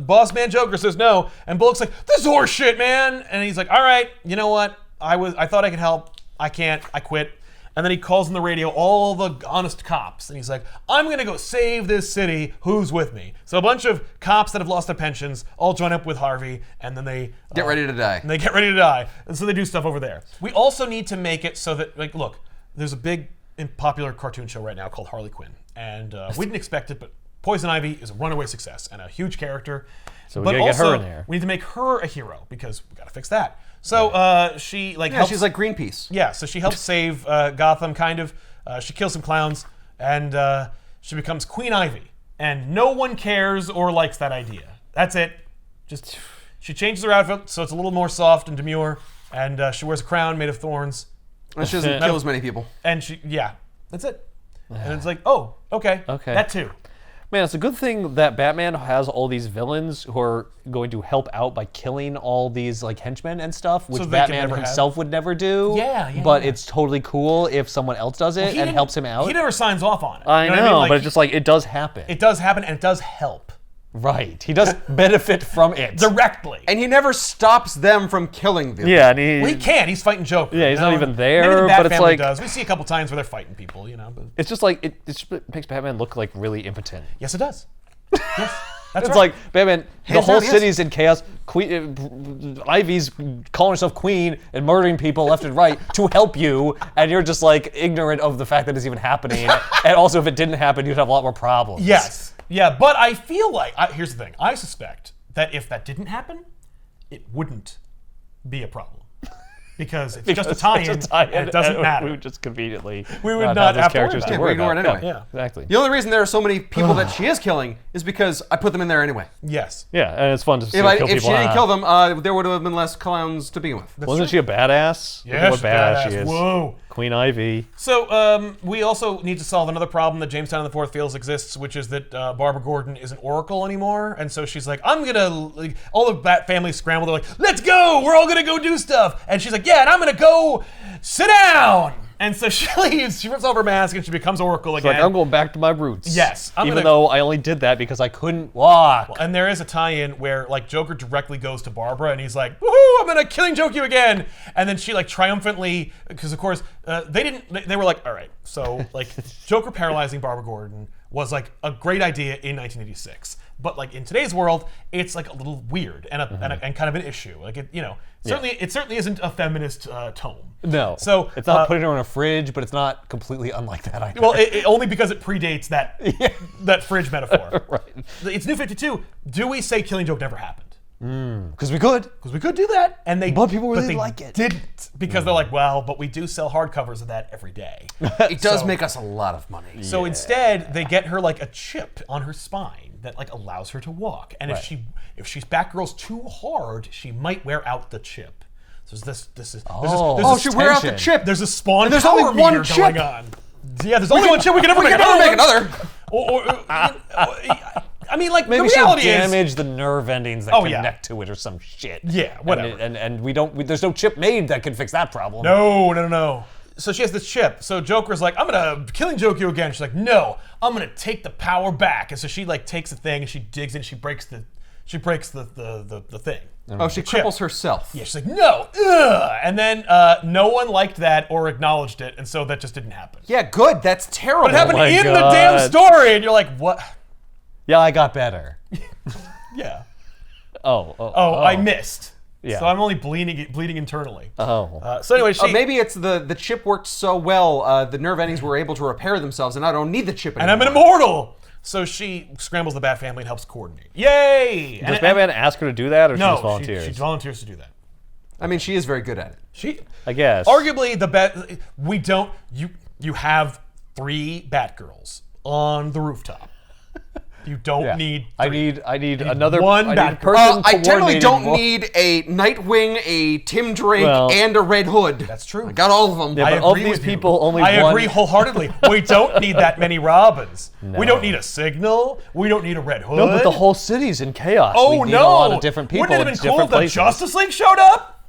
Boss man Joker says no, and Bullock's like, this is horse shit, man, and he's like, all right, you know what? I thought I could help. I can't. I quit. And then he calls on the radio all the honest cops, and he's like, I'm going to go save this city. Who's with me? So a bunch of cops that have lost their pensions all join up with Harvey, and then they... Get ready to die. And they get ready to die. And so they do stuff over there. We also need to make it so that, like, look, there's a big and popular cartoon show right now called Harley Quinn. And we didn't expect it, but Poison Ivy is a runaway success and a huge character. So we got to get her in there. We need to make her a hero, because we got to fix that. So she helps, she's like Greenpeace. Yeah, so she helps save Gotham, kind of. She kills some clowns, and she becomes Queen Ivy. And no one cares or likes that idea. That's it. Just she changes her outfit so it's a little more soft and demure, and she wears a crown made of thorns. And she doesn't kill as many people. And that's it. And it's like, oh, okay, that too. Man, it's a good thing that Batman has all these villains who are going to help out by killing all these like henchmen and stuff, which Batman himself would never do. Yeah. But it's totally cool if someone else does it and helps him out. He never signs off on it. I know, but it's just like, it does happen. It does happen, and it does help. Right. He does benefit from it. Directly. And he never stops them from killing them. Yeah, and he can't. He's fighting Joker. Yeah, he's not even there. Maybe the Bat but it's family like does. We see a couple times where they're fighting people, But it's just like it just makes Batman look like really impotent. Yes, it does. Yes, that's it's like Batman. The whole city's in chaos. Ivy's calling herself queen and murdering people left and right to help you, and you're just like ignorant of the fact that it's even happening. And also, if it didn't happen, you'd have a lot more problems. Yes. Yeah, but I feel like here's the thing. I suspect that if that didn't happen, it wouldn't be a problem. Because it's just a tie-in, and it doesn't matter. We would just conveniently we would not have those characters to worry about. Anyway. Yeah, exactly. The only reason there are so many people that she is killing is because I put them in there anyway. Yes. Yeah, and it's fun to see kill people. If she didn't kill them, there would have been less clowns to begin with. Wasn't she a badass? Yeah, what badass she is. Whoa. Queen Ivy. So we also need to solve another problem that Jamestown and the Fourth feels exists, which is that Barbara Gordon isn't Oracle anymore, and so she's like, I'm gonna, all the Bat family scramble, they're like, let's go, we're all gonna go do stuff, and she's like, yeah, and I'm gonna go sit down, and so she leaves, she rips off her mask, and she becomes Oracle again. It's like, I'm going back to my roots. Yes. Even though I only did that because I couldn't walk. Well, and there is a tie-in where like Joker directly goes to Barbara and he's like, woohoo, I'm gonna killing joke you again. And then she like triumphantly, because of course, they were like, all right, so like Joker paralyzing Barbara Gordon was like a great idea in 1986. But like in today's world, it's like a little weird and and kind of an issue. Like it certainly isn't a feminist tome. No. So it's not putting her in a fridge, but it's not completely unlike that either. Well, only because it predates that fridge metaphor. Right. It's New 52. Do we say Killing Joke never happened? Because we could. Because we could do that, and but people really like it. Didn't, because they're like, well, but we do sell hardcovers of that every day. It does make us a lot of money. So instead, they get her like a chip on her spine that like allows her to walk, and if she Batgirls too hard, she might wear out the chip. So she wear out the chip. There's a Spawn. There's power only one meter chip going on. Yeah, there's only one chip. We can never make another. I mean, like, maybe the reality she'll damage the nerve endings that connect to it or some shit. Yeah, whatever. And there's no chip made that can fix that problem. No. So she has this chip. So Joker's like, I'm gonna Killing Joke you again. She's like, no, I'm gonna take the power back. And so she like takes the thing and she digs in. She breaks the thing. Oh, she cripples herself. Yeah, she's like, no, and then no one liked that or acknowledged it, and so that just didn't happen. Yeah, good. That's terrible. But it happened in the damn story, and you're like, what? Yeah, I got better. Yeah. Oh, I missed. Yeah. So I'm only bleeding internally. Oh. So anyway, maybe it's the chip worked so well, the nerve endings were able to repair themselves, and I don't need the chip anymore. And I'm an immortal. So she scrambles the Bat family and helps coordinate. Yay! Does Batman ask her to do that, or she just No, volunteers? she volunteers to do that. I mean, she is very good at it. I guess. Arguably, the Bat. We don't. You have 3 Batgirls on the rooftop. You don't need. I need another one person. I generally don't need a Nightwing, a Tim Drake, and a Red Hood. That's true. I got all of them. Yeah, but of these people, only I one. agree wholeheartedly. We don't need that many Robins. No. We don't need a Signal. We don't need a Red Hood. No, but the whole city's in chaos. Oh, we need no. a lot of different people. Wouldn't it have in been cool if different the places. Justice League showed up?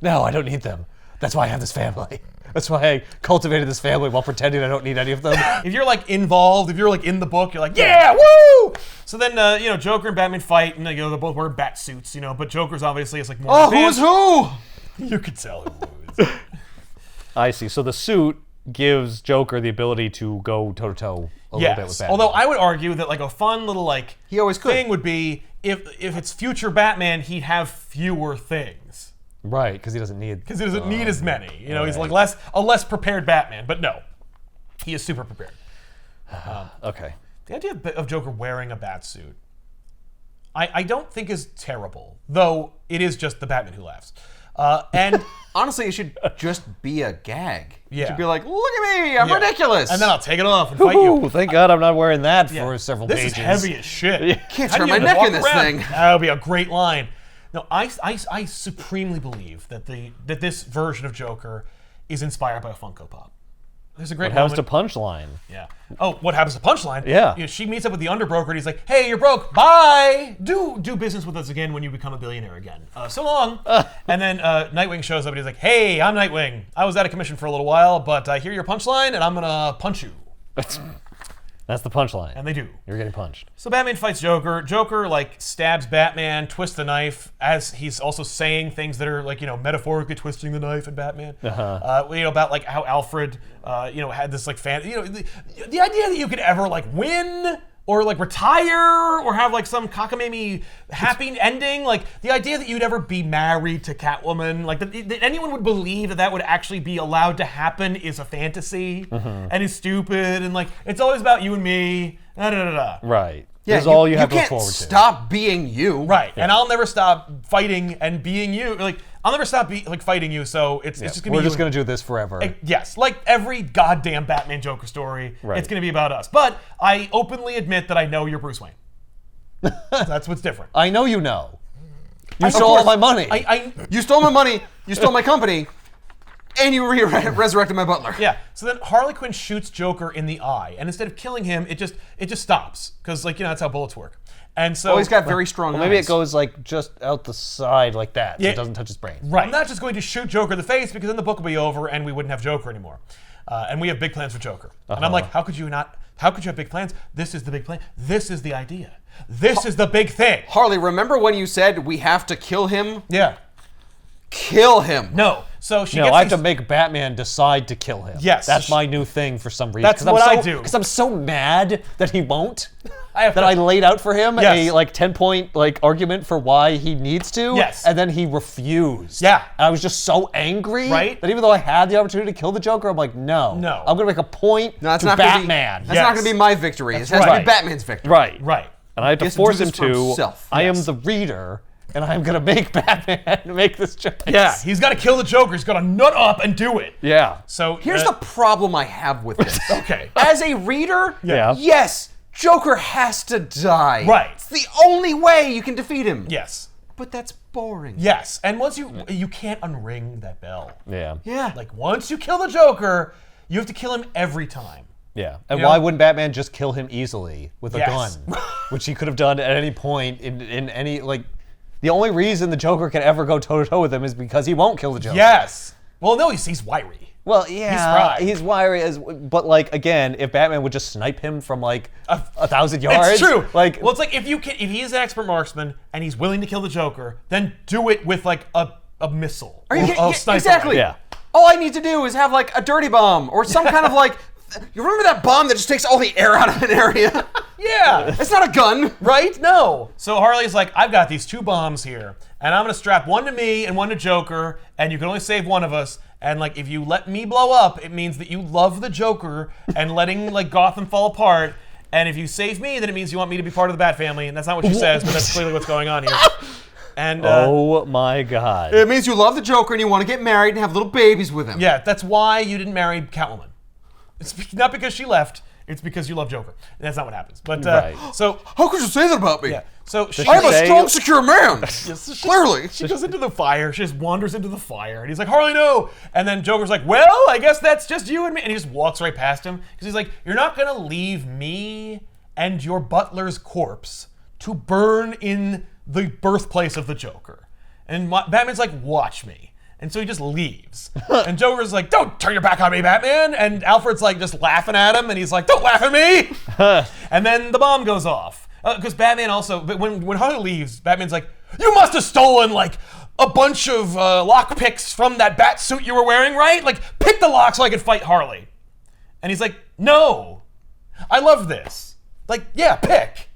No, I don't need them. That's why I have this family. That's why I cultivated this family while pretending I don't need any of them. If you're like involved, if you're like in the book, you're like, yeah, woo! So then, Joker and Batman fight, and they're both wearing bat suits, but Joker's obviously is like more. Oh, who's who? You could tell who is. I see. So the suit gives Joker the ability to go toe to toe a little bit with Batman. Although I would argue that like a fun little like he always could. thing would be if it's future Batman, he'd have fewer things. Right, because he doesn't need. Because he doesn't need as many. He's like a less prepared Batman. But no, he is super prepared. Okay. The idea of Joker wearing a bat suit, I don't think is terrible. Though it is just the Batman who laughs. And honestly, it should just be a gag. Yeah. You should be like, look at me, I'm ridiculous. And then I'll take it off and fight you. Thank God I'm not wearing that for several pages. This is heavy as shit. Can't turn my neck in this thing. That would be a great line. No, I supremely believe that this version of Joker is inspired by a Funko Pop. There's a great What happens moment. to PUNCHLINE? Yeah. Oh, what happens to PUNCHLINE? Yeah. She meets up with the underbroker and he's like, "Hey, you're broke. Bye. Do business with us again when you become a billionaire again. So long." And then Nightwing shows up and he's like, "Hey, I'm Nightwing. I was out of commission for a little while, but I hear your punchline and I'm gonna punch you." That's the punchline. And they do. You're getting punched. So Batman fights Joker. Joker like stabs Batman, twists the knife, as he's also saying things that are like metaphorically twisting the knife at Batman. About like how Alfred had this like fan. The idea that you could ever like win or like retire or have like some cockamamie happy ending, like the idea that you'd ever be married to Catwoman, like that anyone would believe that would actually be allowed to happen is a fantasy and is stupid, and like it's always about you and me. Right. Yeah, this is all you have to look can't forward to. Stop being you. Right. Yeah. And I'll never stop fighting and being you. Like I'll never stop fighting you. So it's just gonna be. We're just gonna do this forever. Yes, like every goddamn Batman Joker story, it's gonna be about us. But I openly admit that I know you're Bruce Wayne. That's what's different. I know you know. You stole all my money. You stole my money. You stole my company. And you resurrected my butler. Yeah. So then Harley Quinn shoots Joker in the eye, and instead of killing him, it just stops because that's how bullets work. And so he's got very strong eyes. Maybe it goes like just out the side like that, so it doesn't touch his brain. Right. I'm not just going to shoot Joker in the face because then the book will be over and we wouldn't have Joker anymore. And we have big plans for Joker. And I'm like, how could you have big plans? This is the big plan. This is the idea. This is the big thing. Harley, remember when you said we have to kill him? Yeah. kill him. No. So she gets I have to make Batman decide to kill him. Yes. That's my new thing for some reason. That's what I do. Because I'm so mad that he won't. I laid out for him Yes. a 10-point argument for why he needs to. Yes. And then he refused. Yeah. And I was just so angry. Right. That even though I had the opportunity to kill the Joker, I'm like, no. No. I'm gonna make a point to Batman. That's not gonna be my victory. It has to right. be Batman's victory. Right. Right. And I have to He has force to do him this for to. himself. I am Yes. the reader, and I'm gonna make Batman make this choice. Yeah, he's got to kill the Joker. He's got to nut up and do it. Yeah. So Here's the problem I have with this. Okay. As a reader, Yeah. yes, Joker has to die. Right. It's the only way you can defeat him. Yes. But that's boring. Yes. And once you can't unring that bell. Yeah. Yeah. Like once you kill the Joker, you have to kill him every time. Yeah. And You why know? wouldn't Batman just kill him easily with a Yes. gun? Which he could have done at any point in any the only reason the Joker can ever go toe-to-toe with him is because he won't kill the Joker. Yes. Well, no, he's wiry. Well, yeah, spry. he's wiry but again, if Batman would just snipe him from 1,000 yards, It's true. well, it's like if he's an expert marksman and he's willing to kill the Joker, then do it with a missile. Are you or kidding? a sniper Exactly. Yeah. All I need to do is have a dirty bomb or some kind of you remember that bomb that just takes all the air out of an area? Yeah. It's not a gun. Right? No. So Harley's like, I've got these 2 bombs here, and I'm gonna strap one to me and one to Joker, and you can only save one of us. And if you let me blow up, it means that you love the Joker and letting Gotham fall apart. And if you save me, then it means you want me to be part of the Bat family. And that's not what she says, but that's clearly what's going on here. And oh my God. It means you love the Joker and you want to get married and have little babies with him. yeah, that's why you didn't marry Catwoman. It's not because she left. It's because you love Joker. And that's not what happens. But Right. so How could you say that about me? yeah. So she, I am a say- strong, secure man. Clearly. She goes into the fire. She just wanders into the fire. And he's like, Harley, no. And then Joker's like, well, I guess that's just you and me. And he just walks right past him. Because he's like, you're not going to leave me and your butler's corpse to burn in the birthplace of the Joker. And Batman's like, watch me. And so he just leaves. And Joker's like, don't turn your back on me, Batman. And Alfred's like just laughing at him. And he's like, don't laugh at me. And then the bomb goes off. Because Batman also, but when Harley leaves, Batman's like, you must have stolen a bunch of lock picks from that bat suit you were wearing, right? Pick the lock so I could fight Harley. And he's like, no, I love this. Yeah, pick.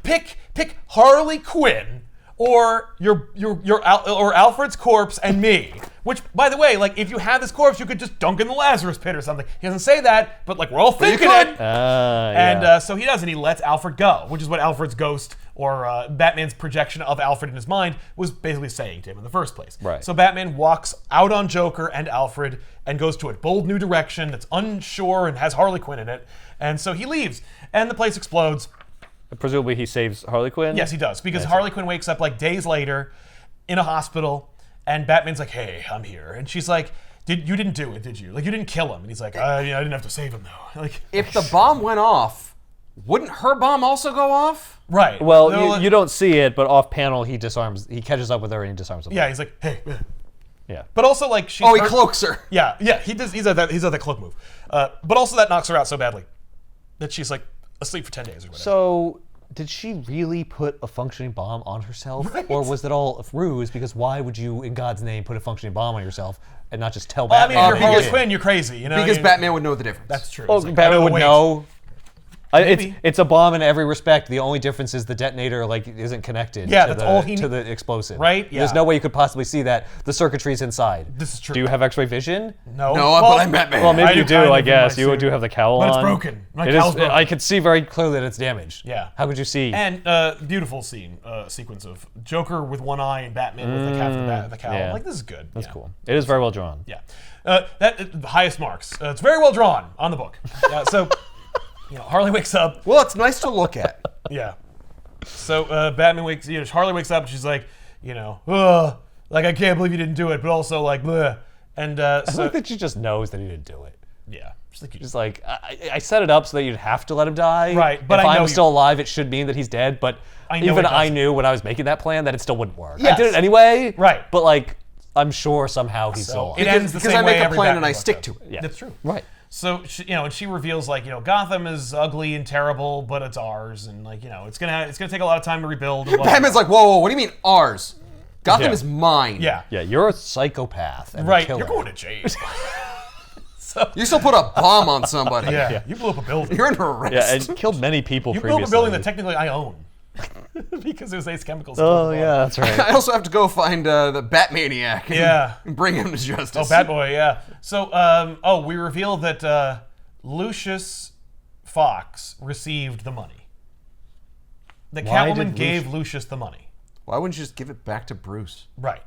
Pick Harley Quinn or or Alfred's corpse and me. Which, by the way, if you had this corpse, you could just dunk in the Lazarus pit or something. He doesn't say that, but we're all thinking it. Yeah. And so he does, and he lets Alfred go, which is what Alfred's ghost or Batman's projection of Alfred in his mind was basically saying to him in the first place. Right. So Batman walks out on Joker and Alfred and goes to a bold new direction that's unsure and has Harley Quinn in it. And so he leaves, and the place explodes. Presumably he saves Harley Quinn? Yes, he does, because Harley Quinn wakes up days later in a hospital, and Batman's like, hey, I'm here. And she's like, you didn't do it, did you? You didn't kill him. And he's like, I didn't have to save him, though. If the bomb went off, wouldn't her bomb also go off? Right. Well, you don't see it, but off panel he catches up with her and he disarms her. Yeah, he's like, hey. Yeah. But also, she's Oh, he cloaks her. Yeah, he does. He's at that cloak move. But also that knocks her out so badly that she's asleep for 10 days or whatever. So, did she really put a functioning bomb on herself? Right. Or was it all a ruse? Because why would you, in God's name, put a functioning bomb on yourself and not just tell Well, I mean, Batman? if you're Harley did? Quinn, you're crazy, Because Batman would know the difference. That's true. Well, He's like, Batman would wait. know. Maybe. It's a bomb in every respect. The only difference is the detonator isn't connected Yeah, to, that's all he to the explosive. Right? There's Yeah. no way you could possibly see that. The circuitry's inside. This is true. Do you have X-ray vision? No. No, but I'm Batman. Well, maybe I you do do, kind I of in guess. my You suit. do have the cowl But on. it's broken. My It cowl's is, broken. I can see very clearly that it's damaged. Yeah. How could you see? And beautiful sequence of Joker with one eye and Batman with the cowl. yeah. This is good. That's cool. It is very well drawn. Yeah. The highest marks. It's very well drawn on the book. So, Harley wakes up. Well, it's nice to look at. Yeah. So Harley wakes up and she's like, ugh, I can't believe you didn't do it, but also bleh. And I like that she just knows that he didn't do it. yeah. Just I set it up so that you'd have to let him die. Right, but if I know I'm still alive, it should mean that he's dead. But I know even it doesn't. I knew when I was making that plan that it still wouldn't work. I Yes. did it anyway. Right. But I'm sure somehow he's still alive. It ends the Because same I way make a every plan and Batman I book stick does. to it. Yeah. That's true. Right. So she, and she reveals Gotham is ugly and terrible, but it's ours, and it's gonna take a lot of time to rebuild. and blah, blah, Batman's blah. like, whoa, what do you mean ours? Gotham is mine. Yeah. Yeah, you're a psychopath and a Right. killer. You're going to jail. You still put a bomb on somebody. Yeah. You blew up a building. You're under arrest. Yeah, and killed many people You previously. blew up a building that technically I own. Because there's Ace Chemicals. Oh, yeah, that's right. I also have to go find the Batmaniac. Yeah. And bring him to justice. Oh, Batboy, yeah. So, we reveal that Lucius Fox received the money. The Catwoman gave Lucius the money. Why wouldn't you just give it back to Bruce? Right.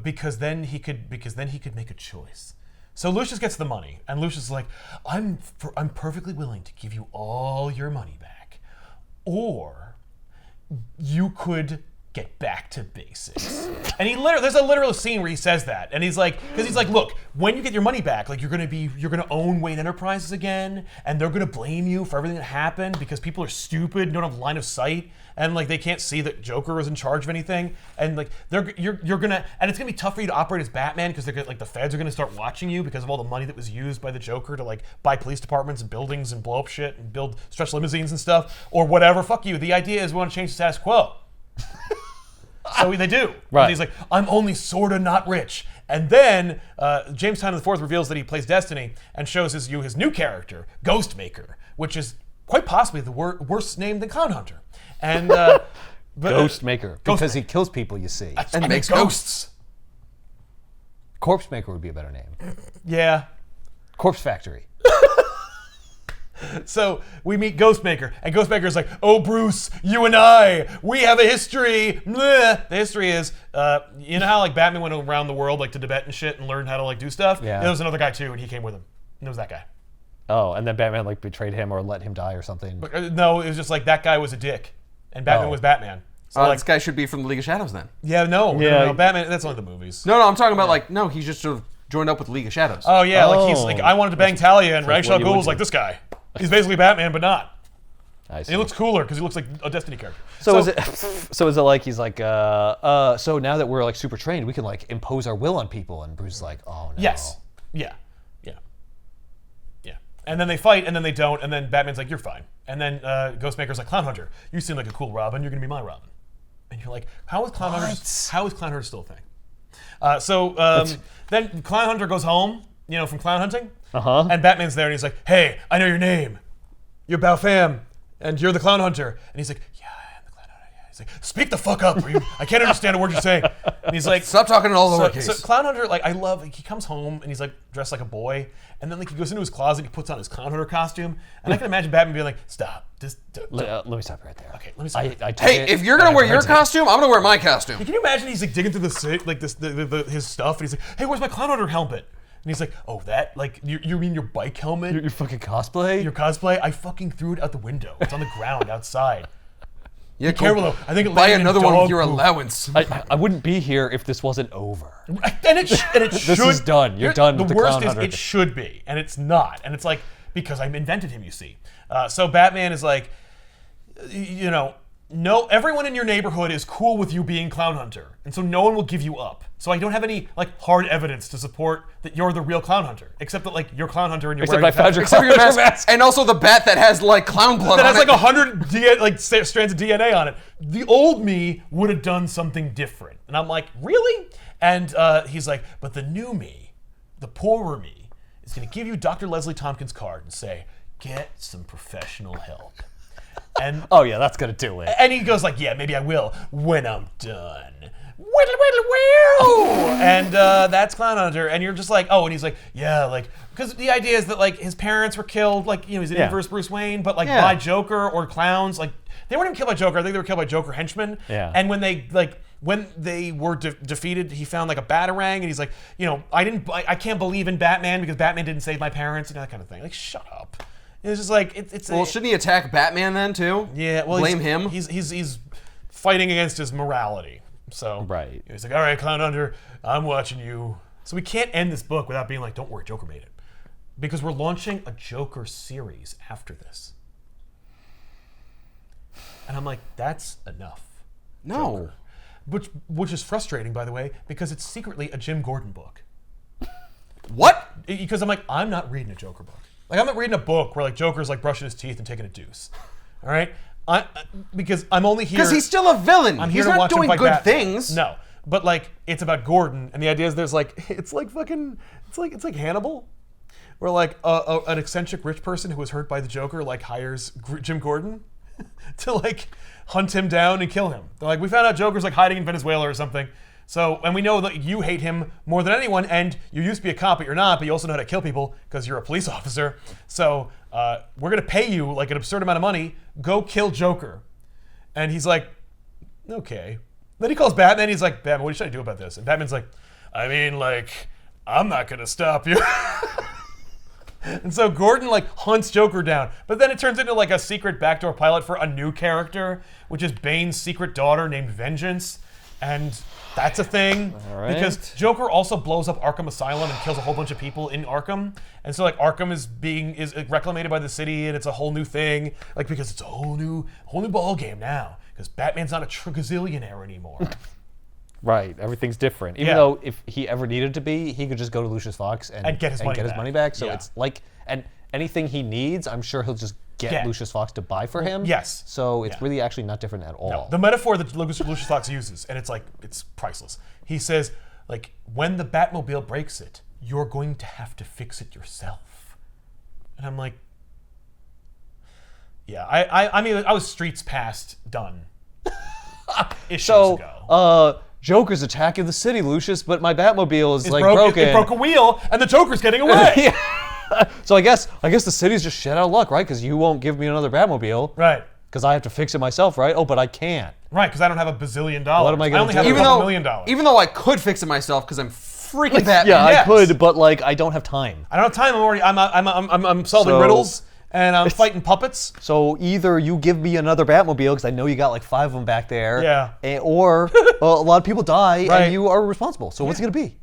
Because then he could make a choice. So Lucius gets the money, and Lucius is like, I'm perfectly willing to give you all your money back. Or you could get back to basics. And there's a literal scene where he says that. And he's like, look, when you get your money back, like you're gonna own Wayne Enterprises again, and they're gonna blame you for everything that happened because people are stupid and don't have line of sight, and like they can't see that Joker is in charge of anything. And like you're gonna, and it's gonna be tough for you to operate as Batman because like the feds are gonna start watching you because of all the money that was used by the Joker to like buy police departments and buildings and blow up shit and build stretch limousines and stuff or whatever. Fuck you. The idea is we want to change the status quo. So they do. Right. And he's like, I'm only sorta not rich. And then James Tynion IV reveals that he plays Destiny and shows his new character, Ghostmaker, which is quite possibly the worse name than Clown Hunter. And Ghostmaker, because he kills people, you see. And makes ghosts. Corpse Maker would be a better name. Yeah. Corpse Factory. So we meet Ghostmaker, and Ghostmaker's like, oh, Bruce, you and I, we have a history. Bleh. The history is, you know how like Batman went around the world like to Tibet and shit and learned how to like do stuff? Yeah. There was another guy too, and he came with him. And it was that guy. Oh, and then Batman like betrayed him or let him die or something. But, no, it was just like that guy was a dick, and Batman was Batman. So This guy should be from the League of Shadows then. yeah, no, Batman, that's only the movies. No, I'm talking about he just sort of joined up with the League of Shadows. Oh yeah, like he's like, I wanted to bang Talia, and Ra's al what you Ghul would was do. like this guy. He's basically Batman, but not. I see. He looks cooler because he looks like a Destiny character. So is it like he's like, so now that we're like super trained, we can like impose our will on people, and Bruce is like, oh no. Yes. Yeah. And then they fight, and then they don't, and then Batman's like, you're fine. And then Ghostmaker's like, Clown Hunter, you seem like a cool Robin, you're gonna be my Robin. And you're like, how is Clown Hunter still a thing? Then Clown Hunter goes home, from clown hunting, and Batman's there, and he's like, hey, I know your name. You're Bao Pham, and you're the Clown Hunter. And he's like, yeah, I am the Clown Hunter. Yeah. He's like, speak the fuck up, I can't understand a word you're saying. And he's like, stop talking in all lowercase. So Clown Hunter, like, I love, like, he comes home, and he's like dressed like a boy, and then like he goes into his closet, he puts on his Clown Hunter costume, and I can imagine Batman being like, stop, let me stop right there. Okay, let me stop. Hey, if you're gonna wear your costume, I'm gonna wear my costume. Can you imagine he's like digging through his stuff, and he's like, hey, where's my Clown Hunter helmet? And he's like, oh, that, like, you mean your bike helmet? Your fucking cosplay? Your cosplay? I fucking threw it out the window. It's on the ground outside. Yeah, Be careful though. I think it buy landed in another one dog with your poop. allowance. I wouldn't be here if this wasn't over. And it should. This is done. You're done with the worst Clown is Hunter. it should be, and it's not. And it's like, because I invented him, you see. So Batman is like, no, everyone in your neighborhood is cool with you being Clown Hunter, and so no one will give you up. So I don't have any like hard evidence to support that you're the real Clown Hunter, except that like you're Clown Hunter and you're Except wearing I found your Except Clown your Hunter mask, mask. and also the bat that has like clown blood that on has it. like 100 strands of DNA on it. The old me would have done something different, and I'm like, really? And he's like, but the new me, the poorer me, is going to give you Dr. Leslie Tompkins' card and say, get some professional help. And Oh yeah, that's gonna do it. and he goes like, yeah, maybe I will when I'm done. Whittle. And that's Clown Hunter, and you're just like, oh, and he's like, yeah, like, because the idea is that like his parents were killed, like he's an inverse Bruce Wayne, but like by Joker or clowns, like they weren't even killed by Joker. I think they were killed by Joker henchmen. Yeah. And when they were defeated, he found like a batarang, and he's like, I can't believe in Batman because Batman didn't save my parents, that kind of thing. Like, shut up. It's just like it's. Well, shouldn't he attack Batman then too? Yeah, well, blame him. He's fighting against his morality. So Right. he's like, all right, Clown Hunter, I'm watching you. So we can't end this book without being like, don't worry, Joker made it, because we're launching a Joker series after this. And I'm like, that's enough. No. Joker. Which is frustrating, by the way, because it's secretly a Jim Gordon book. What? Because I'm like, I'm not reading a Joker book. Like, I'm not reading a book where like Joker's like brushing his teeth and taking a deuce. All right? because I'm only here because he's still a villain. I'm here he's to not watch him doing fight good Batman. things. No, but like it's about Gordon, and the idea is there's like it's like Hannibal, where like an eccentric rich person who was hurt by the Joker like hires Jim Gordon to like hunt him down and kill him. They're like, we found out Joker's like hiding in Venezuela or something. So, and we know that you hate him more than anyone, and you used to be a cop, but you're not, but you also know how to kill people because you're a police officer. So, we're going to pay you like an absurd amount of money. Go kill Joker. And he's like, okay. Then he calls Batman. He's like, Batman, what should I do about this? And Batman's like, I mean, like, I'm not going to stop you. And so Gordon like hunts Joker down, but then it turns into like a secret backdoor pilot for a new character, which is Bane's secret daughter named Vengeance. And that's a thing because Joker also blows up Arkham Asylum and kills a whole bunch of people in Arkham. And so like Arkham is reclaimed by the city, and it's a whole new thing, like because it's a whole new ball game now because Batman's not a gazillionaire anymore. Right, everything's different. Even though if he ever needed to be, he could just go to Lucius Fox and get his money back. So it's like, and anything he needs, I'm sure he'll just get Lucius Fox to buy for him. Yes. So it's really actually not different at all. No. The metaphor that Lucius Fox uses, and it's priceless. He says, like, when the Batmobile breaks it, you're going to have to fix it yourself. And I'm like, yeah, I mean, I was streets past done. Issues ago. Joker's attacking the city, Lucius, but my Batmobile is like broken. It broke a wheel, and the Joker's getting away. So I guess the city's just shit out of luck, right? Because you won't give me another Batmobile. Right. Because I have to fix it myself, right? Oh, but I can't. Right, because I don't have $1 billion. What am I going to do? I only have $2 million. Even though I could fix it myself because I'm freaking Batman. Yeah, I could, but like I don't have time. I don't have time. I'm solving riddles. And I'm fighting puppets. So either you give me another Batmobile, because I know you got like 5 of them back there. Yeah. Or a lot of people die, and you are responsible. So what's it going to be?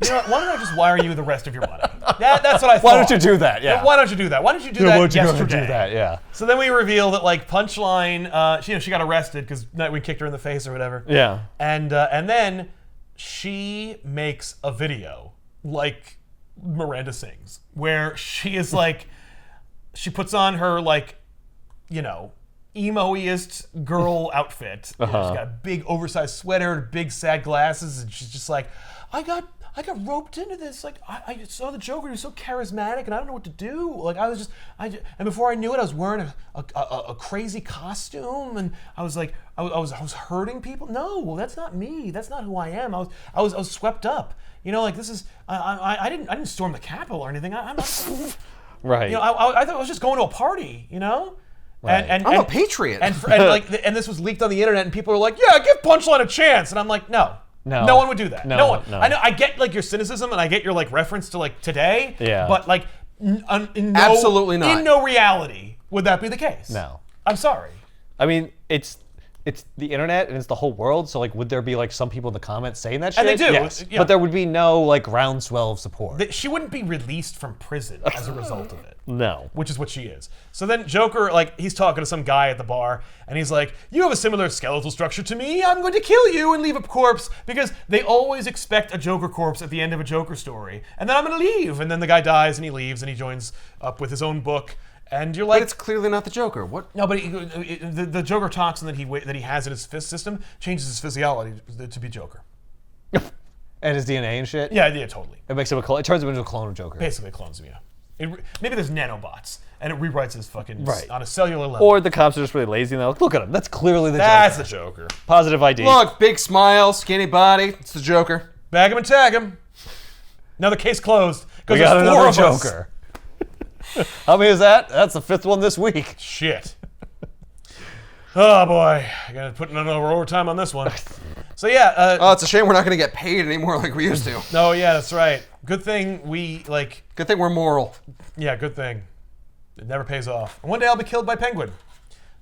You know what? Why don't I just wire you the rest of your money? That's what I thought. Why don't you do that? Yeah. Why don't you do that? Why don't you do that yesterday? Do that? Yeah. So then we reveal that like Punchline, she got arrested because Nightwing kicked her in the face or whatever. Yeah. And then she makes a video like Miranda sings, where she is like, she puts on her like, you know, emo-iest girl outfit. She's got a big oversized sweater, big sad glasses, and she's just like, I got roped into this. Like I saw the Joker, he's so charismatic, and I don't know what to do. Like and before I knew it, I was wearing a crazy costume, and I was like, I was hurting people. No, that's not me. That's not who I am. I was swept up. You know, like this is I didn't storm the Capitol or anything. I'm right. You know, I thought I was just going to a party. You know. Right. And I'm a patriot. And this was leaked on the internet, and people were like, "Yeah, give Punchline a chance." And I'm like, "No, no one would do that. No one. No. I know. I get like your cynicism, and I get your like reference to like today. Yeah. But like, absolutely not. In no reality would that be the case. No. I'm sorry. I mean, it's the internet and it's the whole world. So like, would there be like some people in the comments saying that shit? And they do. Yes. Yeah. But there would be no like groundswell of support. She wouldn't be released from prison as a result of it. No. Which is what she is. So then Joker, like, he's talking to some guy at the bar, and he's like, you have a similar skeletal structure to me, I'm going to kill you and leave a corpse, because they always expect a Joker corpse at the end of a Joker story. And then I'm going to leave. And then the guy dies, and he leaves, and he joins up with his own book. And you're like, but it's clearly not the Joker. What? No, but the Joker toxin that he has in his fist system changes his physiology to be Joker. And his DNA and shit? Yeah, totally. It makes him it turns him into a clone of Joker. Basically clones him, yeah. Maybe there's nanobots, and it rewrites his fucking on a cellular level. Or the cops are just really lazy and they're like, look at him, that's clearly the Joker. That's the Joker. Positive ID. Look, big smile, skinny body, it's the Joker. Bag him and tag him. Now the case closed, because we got there's 4 another of Joker. How many is that? That's the 5th one this week. Shit. Oh boy, I gotta put another overtime on this one. So yeah. Oh, it's a shame we're not gonna get paid anymore like we used to. No, yeah, that's right. Good thing Good thing we're moral. Yeah, good thing. It never pays off. And one day I'll be killed by Penguin.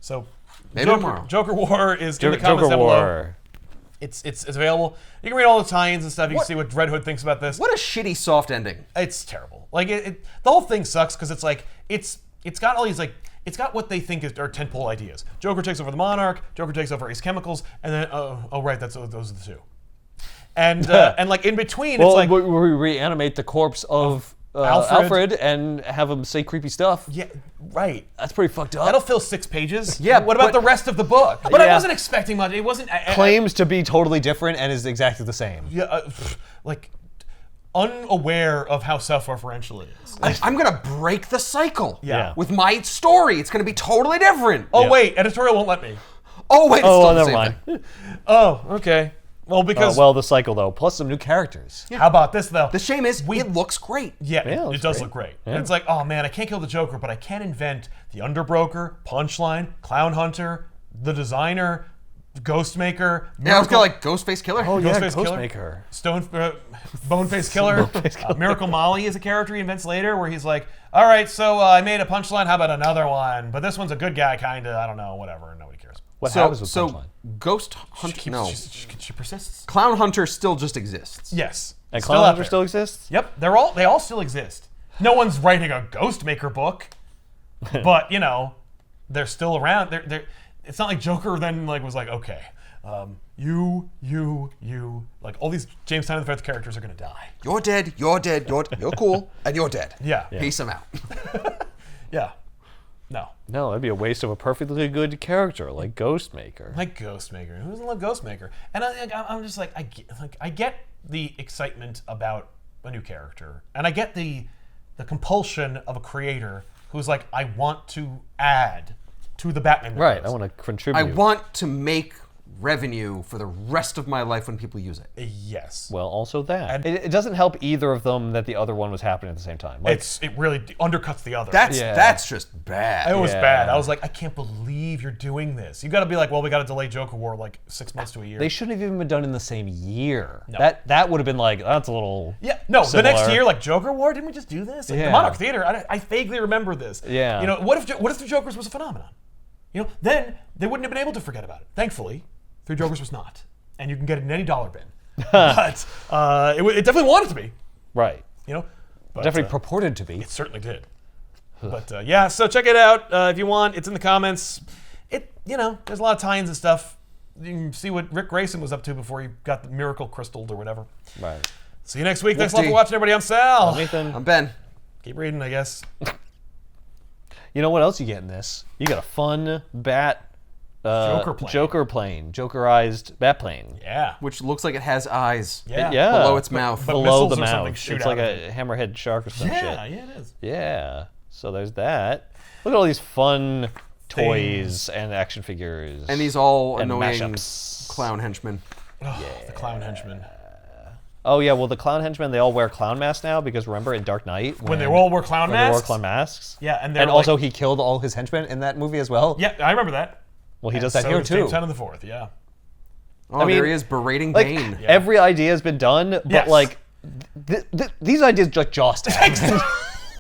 So maybe tomorrow. Joker War is in the comments down below. It's available. You can read all the tie-ins and stuff. You can see what Red Hood thinks about this. What a shitty soft ending. It's terrible. Like the whole thing sucks because it's like it's got all these like. It's got what they think are tentpole ideas. Joker takes over the Monarch. Joker takes over Ace Chemicals, and then oh right, those are the two. And and like in between, it's like we reanimate the corpse of Alfred and have him say creepy stuff. Yeah, right. That's pretty fucked up. That'll fill 6 pages. Yeah, What about the rest of the book? But I wasn't expecting much. It wasn't... Claims to be totally different and is exactly the same. Yeah, like... unaware of how self-referential it is. I'm gonna break the cycle. Yeah. With my story, it's gonna be totally different. Oh wait, editorial won't let me. Oh wait, it's still the never same mind. thing. Oh, okay. Well, because the cycle though, plus some new characters. how about this though? The shame is, it looks great. Yeah, it it looks does great. look great. Yeah. And it's like, oh man, I can't kill the Joker, but I can invent the Underbroker, Punchline, Clown Hunter, the Designer, Ghostmaker. Yeah, I was gonna like Ghostface Killer. Oh yeah, Ghostface Killer, Ghostmaker. Boneface Killer. Miracle Molly is a character he invents later where he's like, all right, so I made a Punchline, how about another one? But this one's a good guy, kind of, I don't know, whatever, nobody cares. What happens with so Punchline? Ghost Hunter, no. She persists? Clown Hunter still just exists. Yes. And Still Clown out Hunter there. still exists? Yep, they all still exist. No one's writing a Ghostmaker book, but you know, they're still around. They're it's not like Joker then like was like, okay, you, like all these James Tynion the Fourth characters are gonna die. You're dead, you're cool, and you're dead. Yeah. Peace them out. Yeah. No. No, that'd be a waste of a perfectly good character like Ghostmaker. Like Ghostmaker. Who doesn't love Ghostmaker? And I'm just like I get the excitement about a new character, and I get the compulsion of a creator who's like, I want to add to the Batman universe. Right, I want to contribute. I want to make revenue for the rest of my life when people use it. – Yes. Well, also that. It doesn't help either of them that the other one was happening at the same time. Like, It really undercuts the other. That's just bad. It was bad. I was like, I can't believe you're doing this. You got to be like, well, we got to delay Joker War like 6 months to a year. they shouldn't have even been done in the same year. No. That would have been like, that's a little the next similar. year, like Joker War, didn't we just do this? Like, Yeah. The Monarch Theater, I vaguely remember this. Yeah. You know, what if the Joker's was a phenomenon? You know, then they wouldn't have been able to forget about it. Thankfully, Three Jokers was not, and you can get it in any dollar bin. But it definitely wanted to be. Right. You know, but, Definitely purported to be. It certainly did. But yeah, so check it out if you want. It's in the comments. There's a lot of tie-ins and stuff. You can see what Rick Grayson was up to before he got the miracle crystalled or whatever. Right. See you next week. Thanks a lot for watching, everybody. I'm Sal. Nathan. I'm Ben. Keep reading, I guess. You know what else you get in this? You got a fun bat. Joker plane. Jokerized bat plane. Yeah. Which looks like it has eyes. Yeah. Below its mouth. but Below missiles the or something mouth. shoot It's out like of a hammerhead shark or some shit. Yeah, it is. Yeah. So there's that. Look at all these fun toys and action figures. And these all and annoying mashups. clown henchmen. The clown henchman. Oh yeah, well the clown henchmen, they all wear clown masks now because remember in Dark Knight When they all wore clown when they wore masks? clown masks. Yeah, and also he killed all his henchmen in that movie as well. Yeah, I remember that. Well, he does And that so here does too. James Tynion the Fourth, yeah. Oh, mean, there he is berating Like Bane. every idea has been done, but Yes. like these ideas just